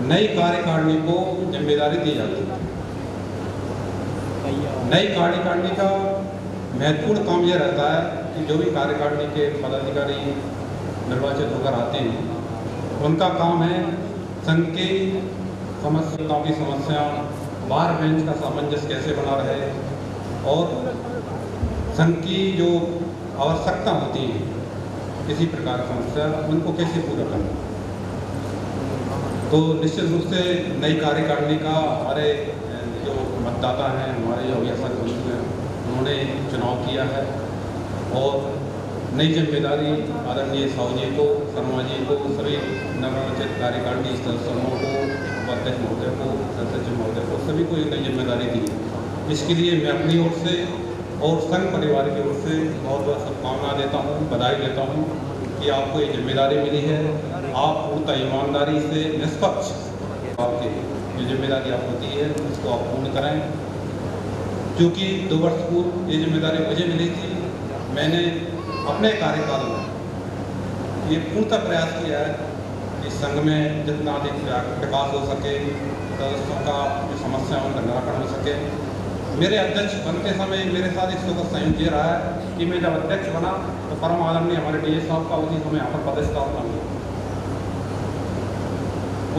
नई कार्यकारिणी को जिम्मेदारी दी जाती है। नई कार्यकारिणी का महत्वपूर्ण काम यह रहता है कि जो भी कार्यकारिणी के पदाधिकारी निर्वाचित होकर आते हैं, उनका काम है संघ की समस्याओं की समस्या, बार बेंच का सामंजस्य कैसे बना रहे और संघ की जो आवश्यकता होती है किसी प्रकार की समस्या, उनको कैसे पूरा करना। तो निश्चित रूप से नई कार्यकारिणी का हमारे जो मतदाता हैं, हमारे जो अभियासक बंधु हैं, उन्होंने चुनाव किया है और नई जिम्मेदारी आदरणीय साहू जी को, शर्मा जी को, सभी नवनिर्वाचित कार्यकारिणी सदस्यों को, उपाध्यक्ष महोदय को, सचिव महोदय को, सभी को एक नई जिम्मेदारी दी। इसके लिए मैं अपनी ओर से और संघ परिवार की ओर से बहुत बहुत शुभकामना देता हूँ, बधाई देता हूँ कि आपको ये जिम्मेदारी मिली है, आप पूर्णतः ईमानदारी से निष्पक्ष आपकी जो जिम्मेदारी आप होती है उसको आप पूर्ण करें। क्योंकि 2 वर्ष पूर्व ये जिम्मेदारी मुझे मिली थी, मैंने अपने कार्यकाल में ये पूर्णतः प्रयास किया है कि संघ में जितना अधिक विकास हो सके, सदस्यों का जो समस्या है उनका निराकरण हो सके। मेरे अध्यक्ष बनते समय मेरे साथ इस वक्त संयोग ये रहा है कि मैं जब अध्यक्ष बना तो परम आदरणीय हमारे डी साहब का उसी समय यहाँ पर पदस्थापना हुई।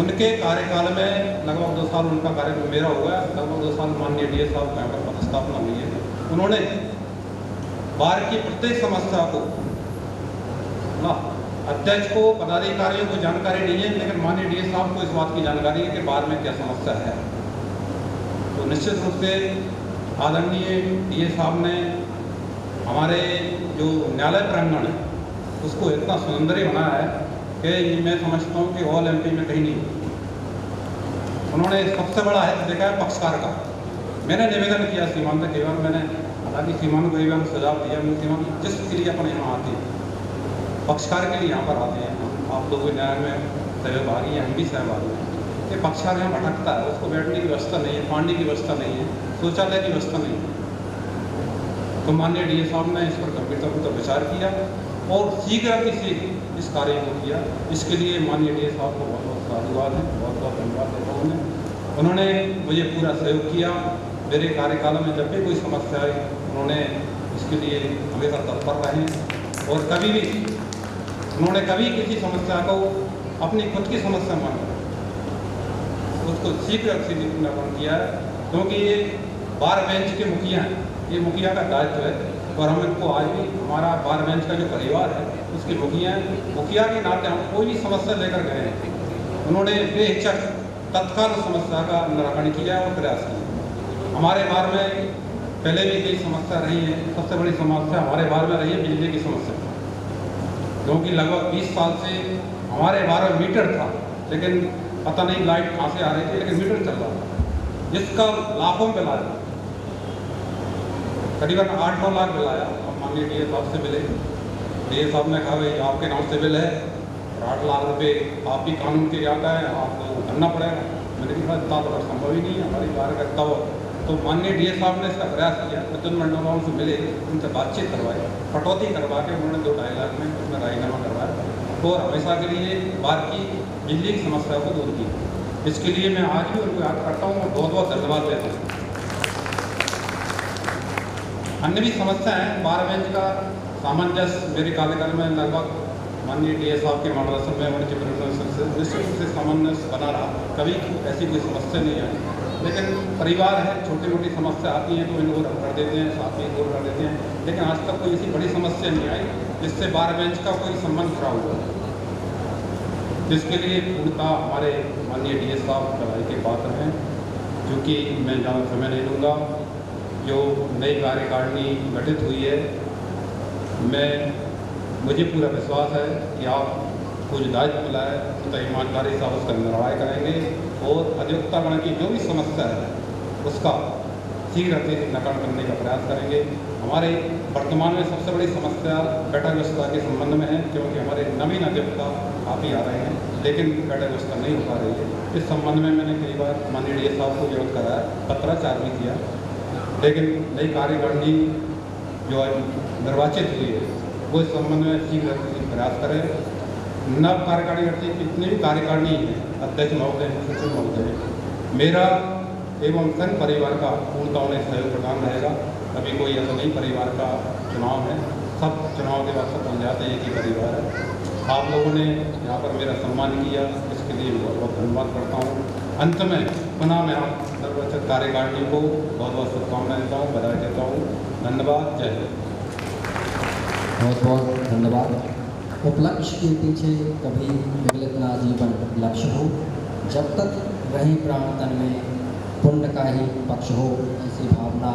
उनके कार्यकाल में लगभग 2 साल उनका कार्यकाल मेरा हुआ, लगभग 2 साल माननीय डी साहब का यहाँ पर पदस्थापना हुई है। उन्होंने बार की प्रत्येक समस्या को अध्यक्ष को, पदाधिकारियों को जानकारी नहीं है, लेकिन माननीय डी साहब को इस बात की जानकारी है कि बार में क्या समस्या है। तो निश्चित रूप से आदरणीय डी साहब ने हमारे जो न्यायालय प्रांगण है उसको इतना सुंदर बनाया है कि मैं समझता हूँ कि ऑल एमपी में कहीं नहीं। उन्होंने सबसे बड़ा हित देखा है पक्षकार का। मैंने निवेदन किया सीमांत के बार, मैंने हालांकि सीमांत को एक सुझाव दिया, सीमांत जिसके लिए अपने यहाँ आते हैं, पक्षकार के लिए यहाँ पर आते हैं, आप लोग न्याय में सहभागी हैं, हम भी सहभागी हैं, कि पक्षकार यहाँ भटकता है, उसको बैठने की व्यवस्था नहीं है, पानी की व्यवस्था नहीं है, शौचालय की व्यवस्था नहीं है। तो माननीय डी साहब ने इस पर गंभीरतापूर्वक विचार किया और शीघ्र इस कार्य को किया। इसके लिए माननीय डी साहब को बहुत बहुत साधुवाद है, बहुत बहुत धन्यवाद देता हूँ। उन्होंने मुझे पूरा सहयोग किया। मेरे कार्यकाल में जब भी कोई समस्या आई उन्होंने इसके लिए हमेशा तत्पर रहे और कभी भी उन्होंने कभी किसी समस्या को अपनी खुद की समस्या माना, उसको शीघ्र निराकरण किया है। क्योंकि ये बार बेंच के मुखिया हैं, ये मुखिया का दायित्व है और हम इनको आज भी हमारा बार बेंच का जो परिवार है उसके मुखिया के नाते हम कोई भी समस्या लेकर गए हैं, उन्होंने बेहिचक तत्काल समस्या का निराकरण किया और प्रयास किया। हमारे बार में पहले भी कई समस्या रही है। सबसे बड़ी समस्या हमारे बार में रही है बिजली की समस्या, क्योंकि लगभग 20 साल से हमारे बार में मीटर था, लेकिन पता नहीं लाइट कहाँ से आ रही थी, लेकिन मीटर चल रहा था जिसका लाखों में बिल आया, करीबन 8-9 लाख बिल आया। हम माननीय डी साहब से मिले, डी साहब ने कहा भाई आपके नाम से बिल है और 8 लाख रुपये आप भी कानून के आता है, आपको भरना पड़ेगा। मैंने कहा इतना तो संभव ही नहीं है, हमारी बार करता हो। तो माननीय डी साहब ने इसका प्रयास किया, प्रतिनिधिमंडलों से मिले, उनसे बातचीत करवाई, कटौती करवा के उन्होंने 2-2.5 लाख में उसमें राजीनामा करवाया और हमेशा के लिए बार की बिजली की समस्या को दूर की। इसके लिए मैं आज भी उनको याद करता हूँ और बहुत बहुत धन्यवाद देता हूँ। अन्य भी समस्या है, बार बेंच का सामंजस्य मेरे कार्यकाल में लगभग माननीय डी साहब के मार्गदर्शन में निश्चित रूप से सामंजस्य बना रहा, कभी ऐसी कोई समस्या नहीं आई। लेकिन परिवार है, छोटी मोटी समस्या आती है तो इनको कर देते हैं, साथ में दूर कर देते हैं, लेकिन आज तक कोई ऐसी बड़ी समस्या नहीं आई जिससे बार बेंच का कोई संबंध खराब हुआ। जिसके लिए पूर्णतः हमारे माननीय डी साहब बधाई के पात्र हैं। क्योंकि मैं ज़्यादा समय नहीं लूँगा, जो नई कार्यकारिणी गठित हुई है, मुझे पूरा विश्वास है कि आपको जो दायित्व मिला है तो ईमानदारी से उसका निर्वाह करेंगे और अधिवक्तागण की जो भी समस्या है उसका शीघ्र निराकरण करने का प्रयास करेंगे। हमारे वर्तमान में सबसे बड़ी समस्या बैठक व्यवस्था के संबंध में है, क्योंकि हमारे नवीन अधिवक्ता काफ़ी आ रहे हैं लेकिन बैठक व्यवस्था नहीं हो पा रही है। इस संबंध में मैंने कई बार माननीय डी साहब को विरोध कराया, पत्राचार भी किया, लेकिन नई कार्यकारिणी जो निर्वाचित हुई है वो इस संबंध में शीघ्र प्रयास करें। नव कार्यकारिणी जितनी भी कार्यकारिणी है, अध्यक्ष महोदय, सचिव महोदय, मेरा एवं संघ परिवार का पूर्णतः उन्हें सहयोग प्रदान रहेगा। अभी कोई ऐसा नहीं परिवार का चुनाव है, सब चुनाव के बाद सब बन जाते हैं, एक ही परिवार है। आप लोगों ने यहाँ पर मेरा सम्मान किया, इसके लिए बहुत बहुत धन्यवाद करता हूँ। अंत में पुनः मैं आप नवनिर्वाचित कार्यकारिणी को बहुत बहुत शुभकामनाएं देता हूँ, बधाई देता हूँ। धन्यवाद, जय हिंद। बहुत बहुत धन्यवाद। उपलक्ष्य के पीछे कभी विगलित ना जीवन लक्ष्य हो, जब तक रहे प्राण तन में पुण्य का ही पक्ष हो, ऐसी भावना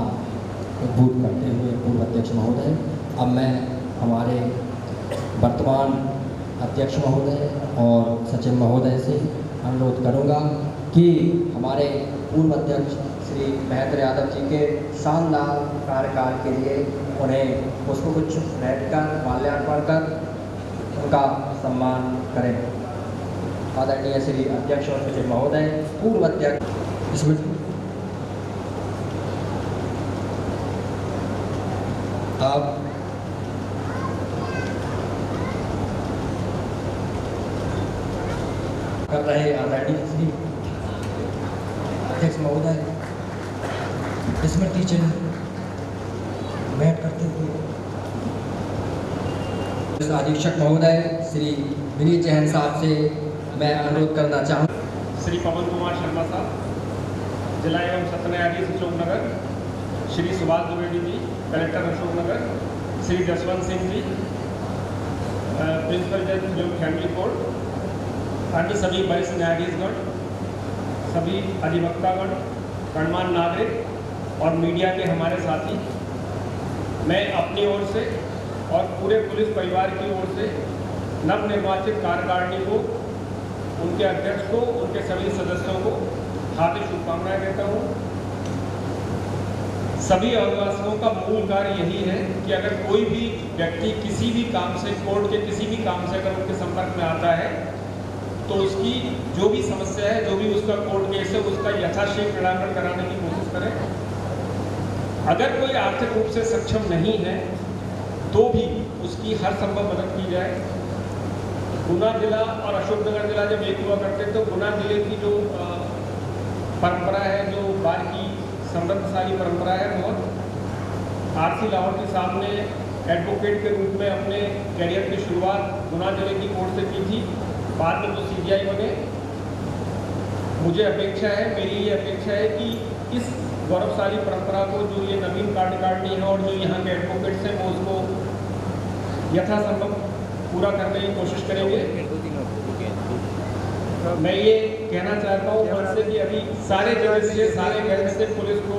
उद्भूत करते हुए पूर्व अध्यक्ष महोदय, अब मैं हमारे वर्तमान अध्यक्ष महोदय और सचिव महोदय से अनुरोध करूंगा कि हमारे पूर्व अध्यक्ष श्री महेंद्र यादव जी के शानदार कार्यकाल के लिए उन्हें पुष्पगुच्छ भेंट कर माल्यार्पण कर उनका सम्मान करें। आदरणीय श्री अध्यक्ष और सचिव महोदय, पूर्व अध्यक्ष इसमें आप कर रहे आदरणीय श्री अध्यक्ष महोदय स्मृति चिन्ह भेंट करते हुए अधीक्षक महोदय श्री विनीत जैन साहब से मैं अनुरोध करना चाहूँ। श्री पवन कुमार शर्मा साहब, जिला एवं सत्र न्यायाधीश अशोकनगर, श्री सुभाष द्विवेदी जी, कलेक्टर अशोकनगर, श्री जसवंत सिंह जी, प्रिंसिपल जज जो फैमिली कोर्ट, अन्य सभी वरिष्ठ न्यायाधीशगण, सभी अधिवक्तागण, गणमान्य नागरिक और मीडिया के हमारे साथी, मैं अपनी ओर से और पूरे पुलिस परिवार की ओर से नवनिर्वाचित कार्यकारिणी को, उनके अध्यक्ष को, उनके सभी सदस्यों को हार्दिक शुभकामनाएं देता हूँ। सभी अभिभाषकों का मूल कार्य यही है कि अगर कोई भी व्यक्ति किसी भी काम से, कोर्ट के किसी भी काम से अगर उनके संपर्क में आता है तो उसकी जो भी समस्या है, जो भी उसका कोर्ट केस है, उसका यथाशीघ्र निराकरण कराने की कोशिश करें। अगर कोई आर्थिक रूप से सक्षम नहीं है तो भी उसकी हर संभव मदद की जाए। गुना जिला और अशोकनगर जिला जब एक हुआ करते तो गुना जिले की जो परंपरा है, जो बार की समृद्धशाली परंपरा है, बहुत आरसी लाहौटी साहब ने एडवोकेट के रूप में अपने करियर की शुरुआत गुना जिले की कोर्ट से की थी। बाद में तो CGI बने। मुझे अपेक्षा है, मेरी ये अपेक्षा है कि इस गौरवशाली परंपरा को, जो ये नवीन कार्यकारिणी है और जो यहाँ के एडवोकेट्स हैं, वो उसको यथासंभव पूरा करने की कोशिश करेंगे। मैं ये कहना चाहता हूँ मन से कि अभी सारे जगह से, सारे गैर से पुलिस को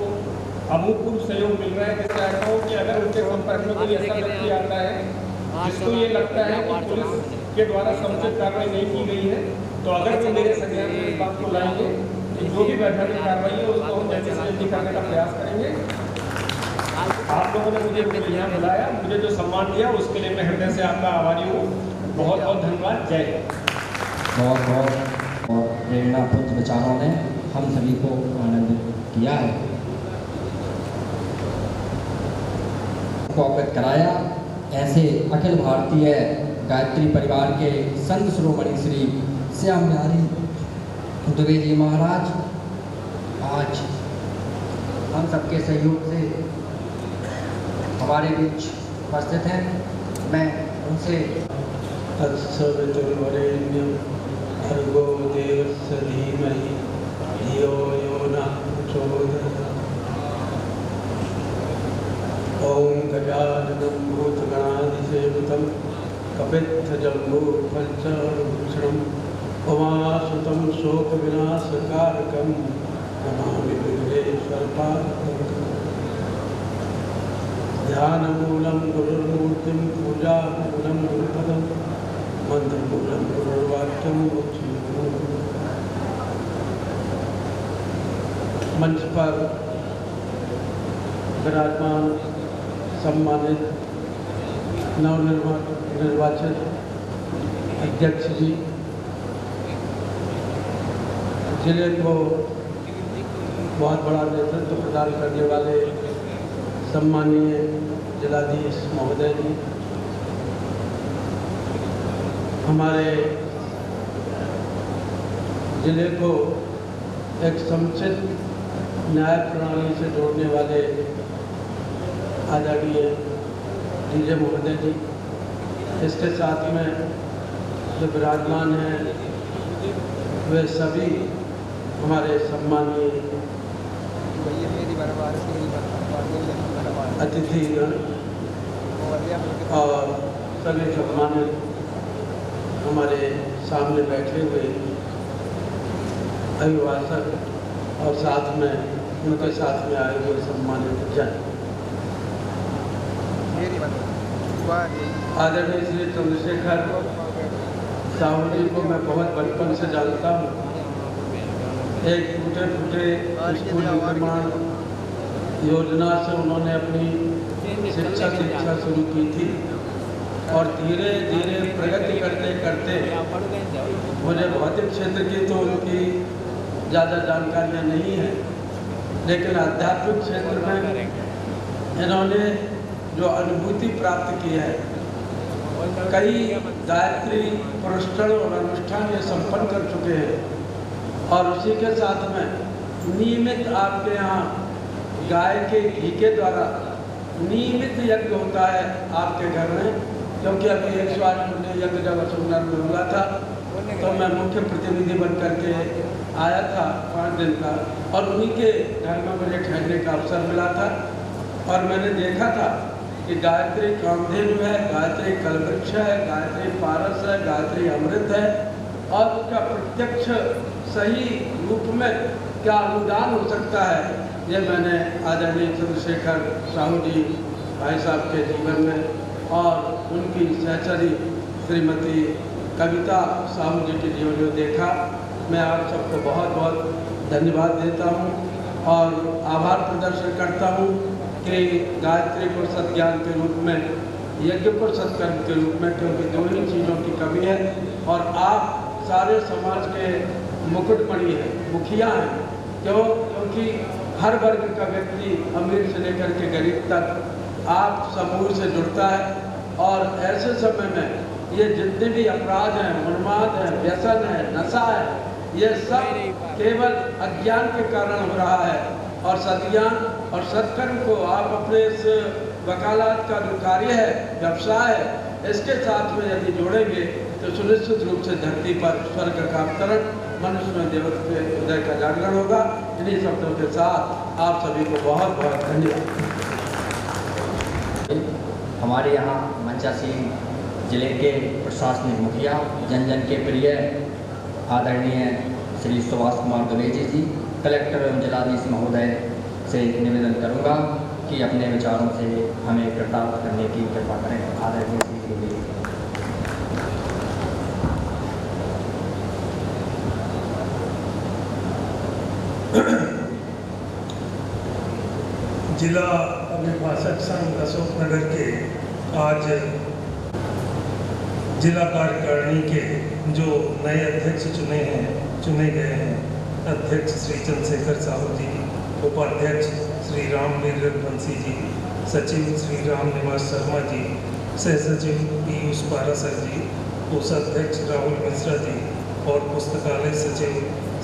अभूतपूर्व सहयोग मिल रहा है। मैं चाहता हूँ कि अगर उनके संपर्क में कोई ऐसा व्यक्ति आता है जिसको ये लगता है कि पुलिस के द्वारा समुचित कार्रवाई नहीं की गई है, तो अगर वो मेरे संज्ञान में इस बात को लाएंगे कि जो भी वैधानिक कार्रवाई है उसको हम जल्दी से जल्दी करने का प्रयास करेंगे। आप लोगों ने मुझे यहाँ बुलाया, मुझे जो सम्मान दिया उसके लिए मैं हृदय से आपका आभारी हूँ। बहुत बहुत धन्यवाद। जय हिंद। बहुत बहुत और प्रेरणापुंज विचारों ने हम सभी को आनंदित किया है, को अवगत कराया। ऐसे अखिल भारतीय गायत्री परिवार के संत शिरोमणि श्री श्याम बिहारी दुबे जी महाराज आज हम सबके सहयोग से हमारे बीच उपस्थित हैं। मैं उनसे तत्सवितुर्वरेण्यं भर्गो देवस्य धीमहि धियो यो नः प्रचोदयात्। ओम गजाननं भूतगणाधिसेवितं कपित्थजम्बूफलचारुभूषणं उमासुतं शोकविनाशकारकं नमामि विघ्नेश्वरपादपङ्कजं। ध्यानमूलं गुरुर्मूर्तिं, पूजामूलं गुरुपदं, मंत्रमूलं गुरुर्वाक्यं मोक्षमूलं। मंच पर विराजमान सम्मानित नवनिर्वाचित अध्यक्ष जी, जिले को बहुत बड़ा नेतृत्व प्रदान करने वाले सम्मानीय जिलाधीश महोदय जी, हमारे जिले को एक समुचित न्याय प्रणाली से जोड़ने वाले आदरणीय DJ महोदय जी, इसके साथ में जो विराजमान हैं वे सभी हमारे सम्मानीय अतिथिगण और सभी सम्मानित हमारे सामने बैठे हुए अभिभाषक और साथ में उनके साथ में आए हुए सम्मानित जन। आदरणीय श्री चंद्रशेखर साहू जी को मैं बहुत बचपन से जानता हूँ। एक टूटे फूटे स्कूल निर्माण योजना से उन्होंने अपनी शिक्षा शुरू की थी और धीरे धीरे प्रगति करते करते मुझे भौतिक क्षेत्र की तो उनकी ज़्यादा जानकारियाँ नहीं हैं, लेकिन आध्यात्मिक क्षेत्र में इन्होंने जो अनुभूति प्राप्त की है, कई गायत्री पुरस्कार और अनुष्ठान ये संपन्न कर चुके हैं। और उसी के साथ में नियमित आपके यहाँ गाय के घी के द्वारा नियमित यज्ञ होता है आपके घर में, क्योंकि अभी 108 पुण्य यज्ञ जब अशोकनगर में हुआ था तो मैं मुख्य प्रतिनिधि बन करके आया था 5 दिन का, और उन्हीं के घर में मुझे ठहरने का अवसर मिला था। और मैंने देखा था कि गायत्री कामधेनु है, गायत्री कलवृक्ष है, गायत्री पारस है, गायत्री अमृत है, और उसका प्रत्यक्ष सही रूप में क्या अनुदान हो सकता है, ये मैंने आदरणीय चंद्रशेखर साहू जी भाई साहब के जीवन में और उनकी सहचरी श्रीमती कविता साहू जी के जीवन में देखा। मैं आप सबको बहुत बहुत धन्यवाद देता हूँ और आभार प्रदर्शन करता हूँ कि गायत्री को सत्ज्ञान के रूप में, यज्ञ को सत्कर्म के रूप में, क्योंकि दोनों चीज़ों की कमी है और आप सारे समाज के मुकुटमणि हैं, मुखिया हैं। क्योंकि हर वर्ग का व्यक्ति अमीर से लेकर के गरीब तक आप समूह से जुड़ता है, और ऐसे समय में ये जितने भी अपराध हैं, उन्माद है, व्यसन है, नशा है, ये सब केवल अज्ञान के कारण हो रहा है। और सत्ज्ञान और सत्कर्म को आप अपने इस वकालत का जो कार्य है, व्यवसाय है, इसके साथ में यदि जोड़ेंगे तो सुनिश्चित रूप से धरती पर स्वर्ग का अवतरण, मनुष्य में देवत्व के उदय का जागरण होगा। इन्हीं शब्दों के साथ आप सभी को बहुत बहुत धन्यवाद। हमारे यहाँ मंचासीन जिले के प्रशासनिक मुखिया, जन जन के प्रिय आदरणीय श्री सुभाष कुमार द्विवेदी जी, कलेक्टर एवं जिलाधीश महोदय से निवेदन करूंगा कि अपने विचारों से हमें कृतार्थ करने की कृपा करें। आदरणीय श्री द्विवेदी। जिला अभिभाषक संघ अशोकनगर के आज जिला कार्यकारिणी के जो नए अध्यक्ष चुने गए हैं, अध्यक्ष श्री चंद्रशेखर साहू जी, उपाध्यक्ष श्री रामवीर रघुवंशी जी, सचिव श्री रामनिवास शर्मा जी, सह सचिव पीयूष पारासर जी, कोषाध्यक्ष राहुल मिश्रा जी और पुस्तकालय सचिव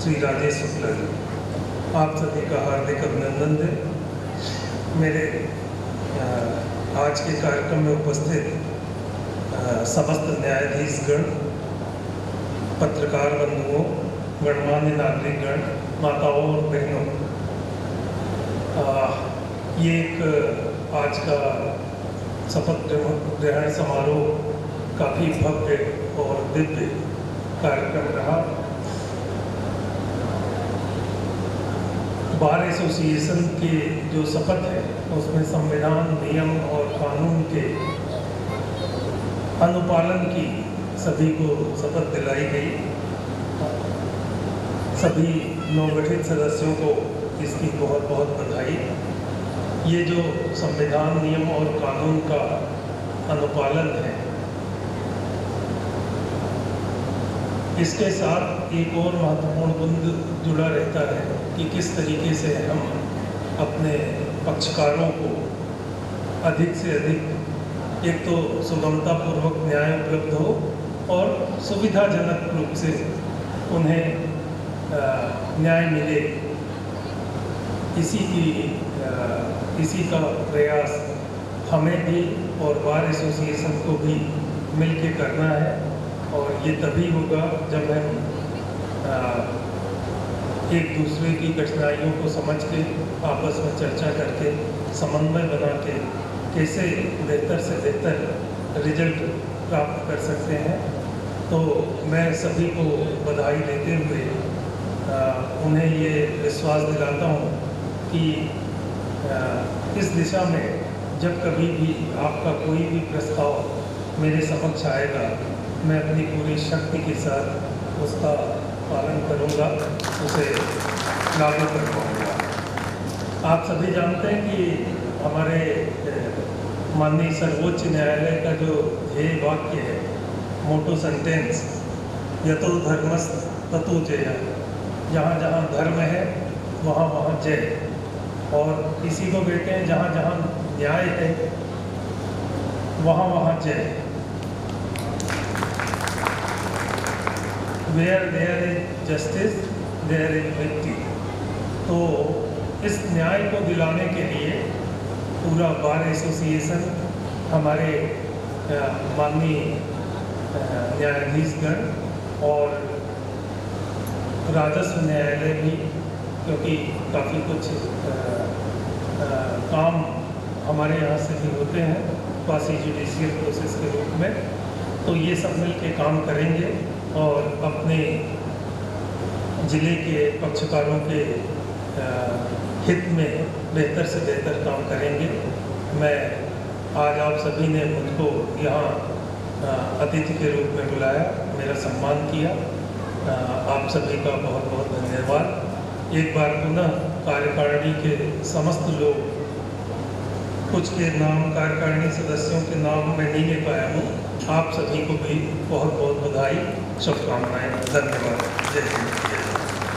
श्री राजेश शुक्ला जी, आप सभी का हार्दिक अभिनंदन है। मेरे आज के कार्यक्रम में उपस्थित समस्त न्यायाधीशगण, पत्रकार बंधुओं, गणमान्य नागरिकगण, माताओं और बहनों, ये एक आज का शपथ ग्रहण समारोह काफ़ी भव्य और दिव्य कार्यक्रम रहा। बार एसोसिएशन के जो शपथ है उसमें संविधान, नियम और कानून के अनुपालन की सभी को शपथ दिलाई गई। सभी नवगठित सदस्यों को इसकी बहुत बहुत बधाई। ये जो संविधान, नियम और कानून का अनुपालन है, इसके साथ एक और महत्वपूर्ण बिंदु जुड़ा रहता है कि किस तरीके से हम अपने पक्षकारों को अधिक से अधिक एक तो सुगमतापूर्वक न्याय उपलब्ध हो और सुविधाजनक रूप से उन्हें न्याय मिले, इसी का प्रयास हमें भी और बार एसोसिएशन को भी मिलके करना है। और ये तभी होगा जब हम एक दूसरे की कठिनाइयों को समझ के, आपस में चर्चा करके, समन्वय बना के कैसे बेहतर से बेहतर रिजल्ट प्राप्त कर सकते हैं। तो मैं सभी को बधाई देते हुए उन्हें ये विश्वास दिलाता हूँ कि इस दिशा में जब कभी भी आपका कोई भी प्रस्ताव मेरे समक्ष आएगा, मैं अपनी पूरी शक्ति के साथ उसका पालन करूंगा, उसे लागू कर पाऊंगा। आप सभी जानते हैं कि हमारे माननीय सर्वोच्च न्यायालय का जो ध्येय वाक्य है, मोटो सेंटेंस, यतो धर्मस् ततो जयः, जहाँ जहाँ धर्म है वहाँ वहाँ जय। और इसी को कहते हैं जहाँ जहाँ न्याय है वहाँ वहाँ जय। Where there is justice, there is victory। तो इस न्याय को दिलाने के लिए पूरा बार एसोसिएशन, हमारे माननीय न्यायाधीशगण और राजस्व न्यायालय भी, क्योंकि काफ़ी कुछ काम हमारे यहाँ से भी होते हैं क्वासी जुडिशियल प्रोसेस के रूप में, तो ये सब मिल के काम करेंगे और अपने ज़िले के पक्षकारों के हित में बेहतर से बेहतर काम करेंगे। मैं आज आप सभी ने मुझको यहाँ अतिथि के रूप में बुलाया, मेरा सम्मान किया, आप सभी का बहुत बहुत धन्यवाद। एक बार पुनः कार्यकारिणी के समस्त लोग, कुछ के नाम कार्यकारिणी सदस्यों के नाम मैं नहीं ले पाया हूँ, आप सभी को भी बहुत बहुत बधाई, शुभकामनाएं, धन्यवाद। जय हिंद।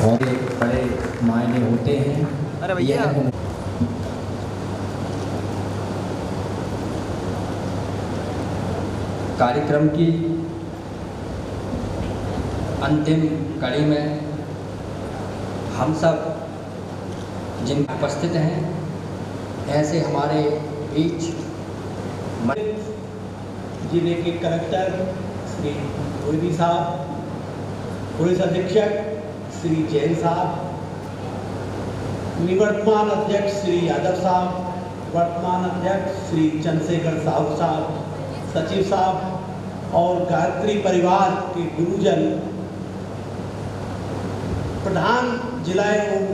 और एक बड़े मायने होते हैं। अरे भैया, कार्यक्रम की अंतिम कड़ी में हम सब जिन उपस्थित हैं, ऐसे हमारे बीच जिले के कलेक्टर श्री द्विवेदी साहब, पुलिस अधीक्षक श्री जैन साहब, निवर्तमान अध्यक्ष श्री यादव साहब, वर्तमान अध्यक्ष श्री चंद्रशेखर साहू साहब, सचिव साहब और गायत्री परिवार के गुरुजन, प्रधान जिला एवं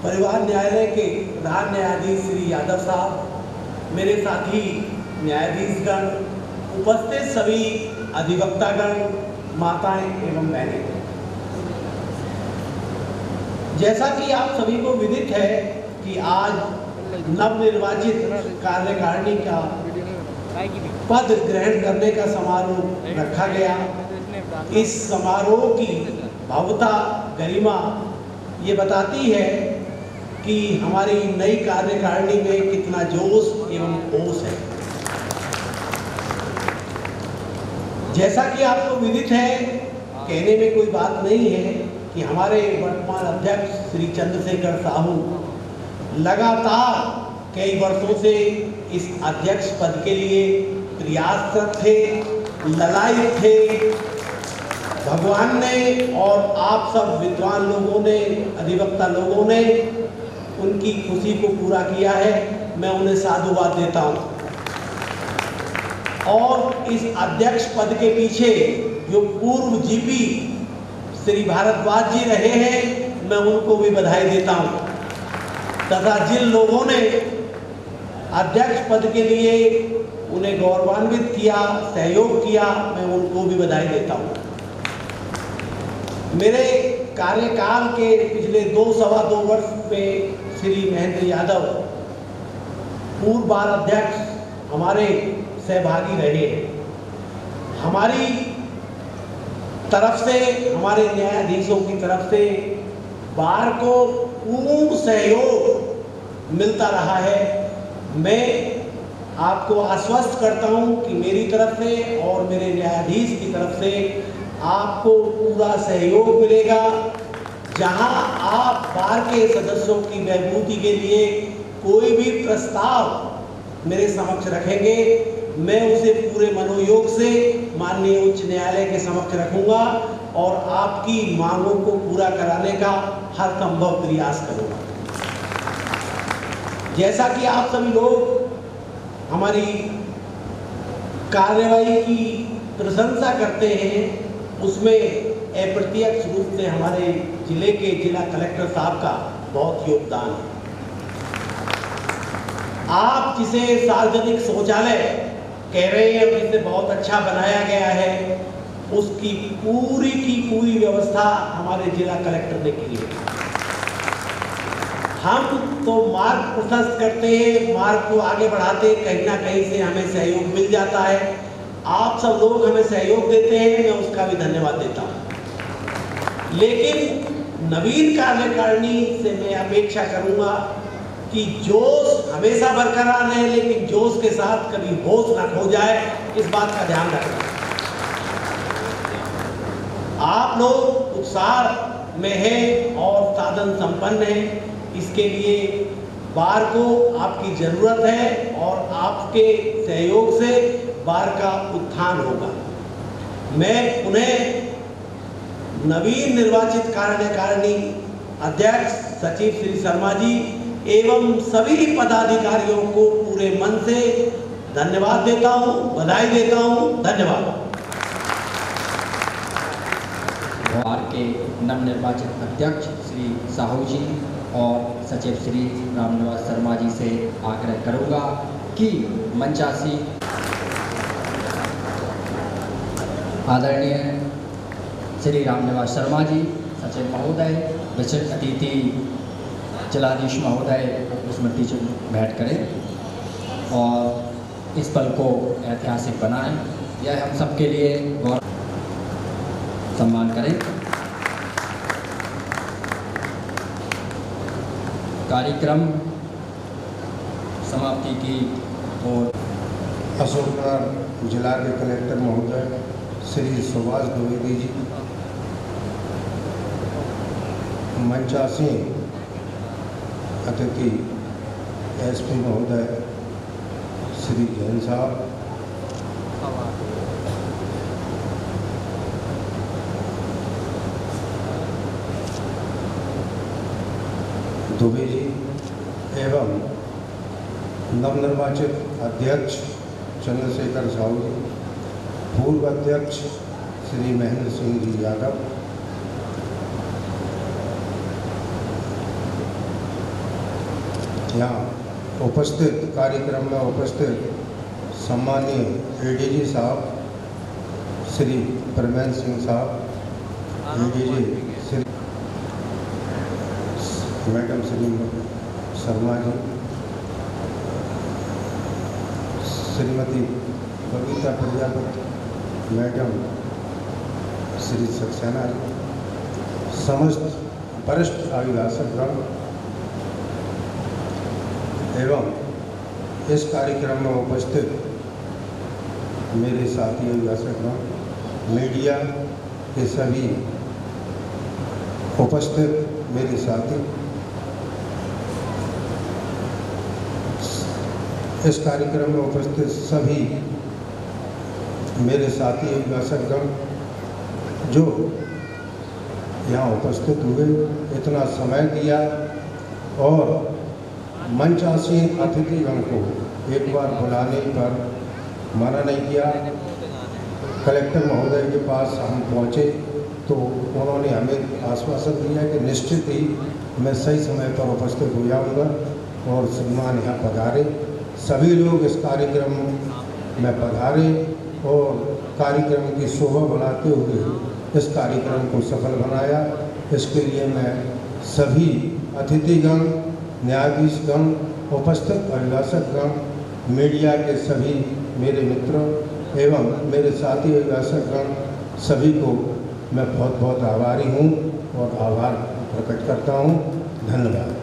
परिवार न्यायालय के प्रधान न्यायाधीश श्री यादव साहब, मेरे साथी न्यायाधीशगण, उपस्थित सभी अधिवक्तागण, माताएं एवं बहनें। जैसा कि आप सभी को विदित है कि आज नवनिर्वाचित कार्यकारिणी का पद ग्रहण करने का समारोह रखा गया। इस समारोह की भव्यता, गरिमा ये बताती है कि हमारी नई कार्यकारिणी में कितना जोश एवं होश है। जैसा कि आपको विदित है, कहने में कोई बात नहीं है कि हमारे वर्तमान अध्यक्ष श्री चंद्रशेखर साहू लगातार कई वर्षों से इस अध्यक्ष पद के लिए प्रयासरत थे, ललायित थे। भगवान ने और आप सब विद्वान लोगों ने, अधिवक्ता लोगों ने उनकी खुशी को पूरा किया है। मैं उन्हें साधुवाद देता हूँ। और इस अध्यक्ष पद के पीछे जो पूर्व जीपी श्री भारद्वाज जी रहे हैं, मैं उनको भी बधाई देता हूँ। तथा जिन लोगों ने अध्यक्ष पद के लिए उन्हें गौरवान्वित किया, सहयोग किया, मैं उनको भी बधाई देता हूँ। मेरे कार्यकाल के पिछले 2-2.25 वर्ष में श्री महेंद्र यादव पूर्व बार अध्यक्ष हमारे सहभागी रहे। हमारी तरफ से, हमारे न्यायाधीशों की तरफ से बार को पूर्ण सहयोग मिलता रहा है। मैं आपको आश्वस्त करता हूं कि मेरी तरफ से और मेरे न्यायाधीश की तरफ से आपको पूरा सहयोग मिलेगा। जहां आप बार के सदस्यों की बहबूदी के लिए कोई भी प्रस्ताव मेरे समक्ष रखेंगे, मैं उसे पूरे मनोयोग से माननीय उच्च न्यायालय के समक्ष रखूंगा और आपकी मांगों को पूरा कराने का हर संभव प्रयास करूंगा। जैसा कि आप सभी लोग हमारी कार्यवाही की प्रशंसा करते हैं, उसमें अप्रत्यक्ष रूप से हमारे जिले के जिला कलेक्टर साहब का बहुत योगदान है। आप जिसे सार्वजनिक शौचालय कह रहे हैं, जिसे बहुत अच्छा बनाया गया है, उसकी पूरी की पूरी व्यवस्था हमारे जिला कलेक्टर ने की है। हम तो मार्ग प्रशस्त करते हैं, मार्ग को आगे बढ़ाते हैं, कहीं ना कहीं से हमें सहयोग मिल जाता है। आप सब लोग हमें सहयोग देते हैं, मैं उसका भी धन्यवाद देता हूँ। लेकिन नवीन कार्यकारिणी से मैं अपेक्षा करूँगा कि जोश हमेशा बरकरार रहे, लेकिन जोश के साथ कभी होश ना खो जाए, इस बात का ध्यान रखना। आप लोग उत्साह में हैं और साधन संपन्न हैं, इसके लिए बार को आपकी जरूरत है और आपके सहयोग से बार का उत्थान होगा। मैं पुनः नवीन निर्वाचित कार्यकारिणी अध्यक्ष सचिव श्री शर्मा जी एवं सभी पदाधिकारियों को पूरे मन से धन्यवाद देता हूं, बधाई देता हूं। धन्यवाद। बार के नवनिर्वाचित अध्यक्ष श्री साहू जी और सचिव श्री रामनिवास शर्मा जी से आग्रह करूंगा कि मंचासी आदरणीय श्री रामनिवास शर्मा जी, सचिव महोदय, विशिष्ट अतिथि जिलाधीश महोदय स्मृति चिन्ह भेंट करें और इस पल को ऐतिहासिक बनाएं। यह हम सबके लिए गौरव सम्मान करें। कार्यक्रम समाप्ति की ओर अशोकनगर जिला के कलेक्टर महोदय श्री सुभाष द्विवेदी जी, मंचासीन अतिथि एसपी महोदय श्री जैन साहब, दुबे जी एवं नवनिर्वाचित अध्यक्ष चंद्रशेखर साहू जी, पूर्व अध्यक्ष श्री महेंद्र सिंह जी यादव, यहाँ उपस्थित कार्यक्रम में उपस्थित सम्मानीय एडीजी साहब श्री प्रमेंद्र सिंह साहब, ADG Shri madam Shri Sharma ji, Shrimati Babita Prajapati madam, Shri Saxena ji, समस्त वरिष्ठ अभिभाषकगण एवं इस कार्यक्रम में उपस्थित मेरे साथी अभिभाषकगण, मीडिया के सभी उपस्थित मेरे साथी, इस कार्यक्रम में उपस्थित सभी मेरे साथी अभिभाषकगण जो यहाँ उपस्थित हुए, इतना समय दिया और मंचासीन अतिथिगण को एक बार बुलाने पर मना नहीं किया। कलेक्टर महोदय के पास हम पहुँचे तो उन्होंने हमें आश्वासन दिया कि निश्चित ही मैं सही समय पर उपस्थित हो जाऊँगा और श्रीमान यहाँ पधारे। सभी लोग इस कार्यक्रम में पधारे और कार्यक्रम की शोभा बढ़ाते हुए इस कार्यक्रम को सफल बनाया। इसके लिए मैं सभी अतिथिगण, न्यायाधीशगण, उपस्थित अभिभाषकगण, मीडिया के सभी मेरे मित्रों एवं मेरे साथी अभिभाषकगण सभी को मैं बहुत बहुत आभारी हूँ और आभार प्रकट करता हूँ। धन्यवाद।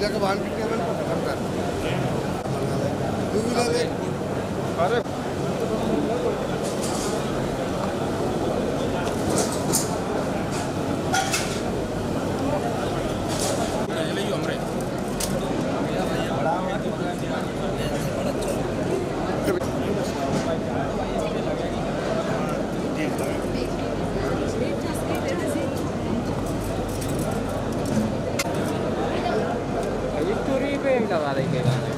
जगह बांध के टेबल पर करता है टू व्हीलर एक अरे लगा देंगे गाने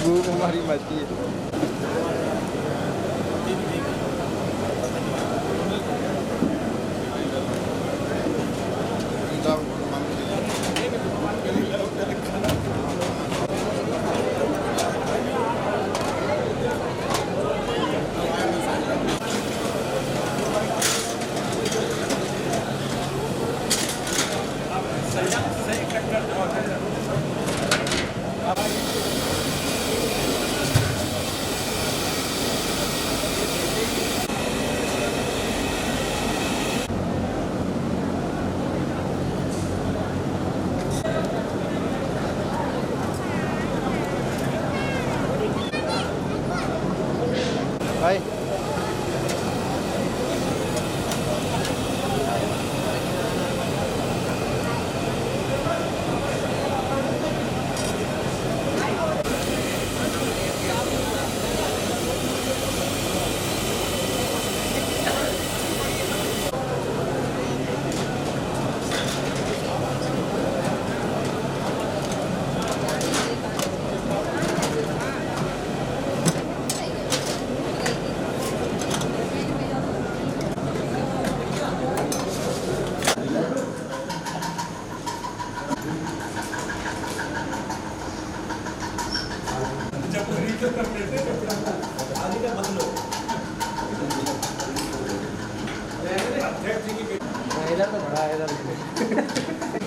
भूख हमारी मची है। भाई इधर तो बड़ा है इधर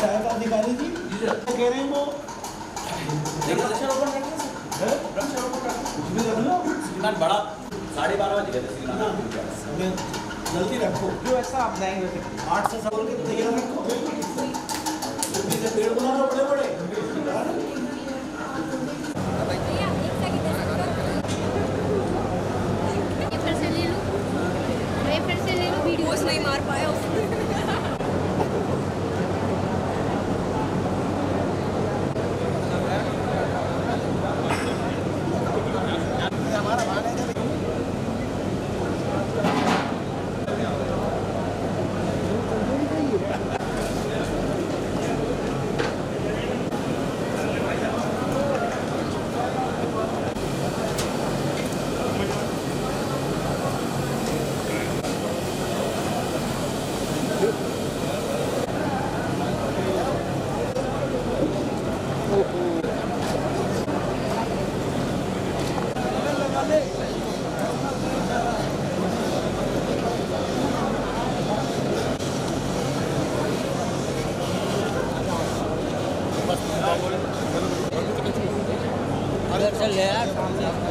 साहब अधिकारी जी कह रहे हैं वो बड़ा 12:30 बजे गए जल्दी रखो जो ऐसा आप जाएंगे 8 से 7 के तैयार रखो पेड़ बनाना बड़े बड़े फिर से ले लो वीडियो नहीं मार पाया उसने चल यार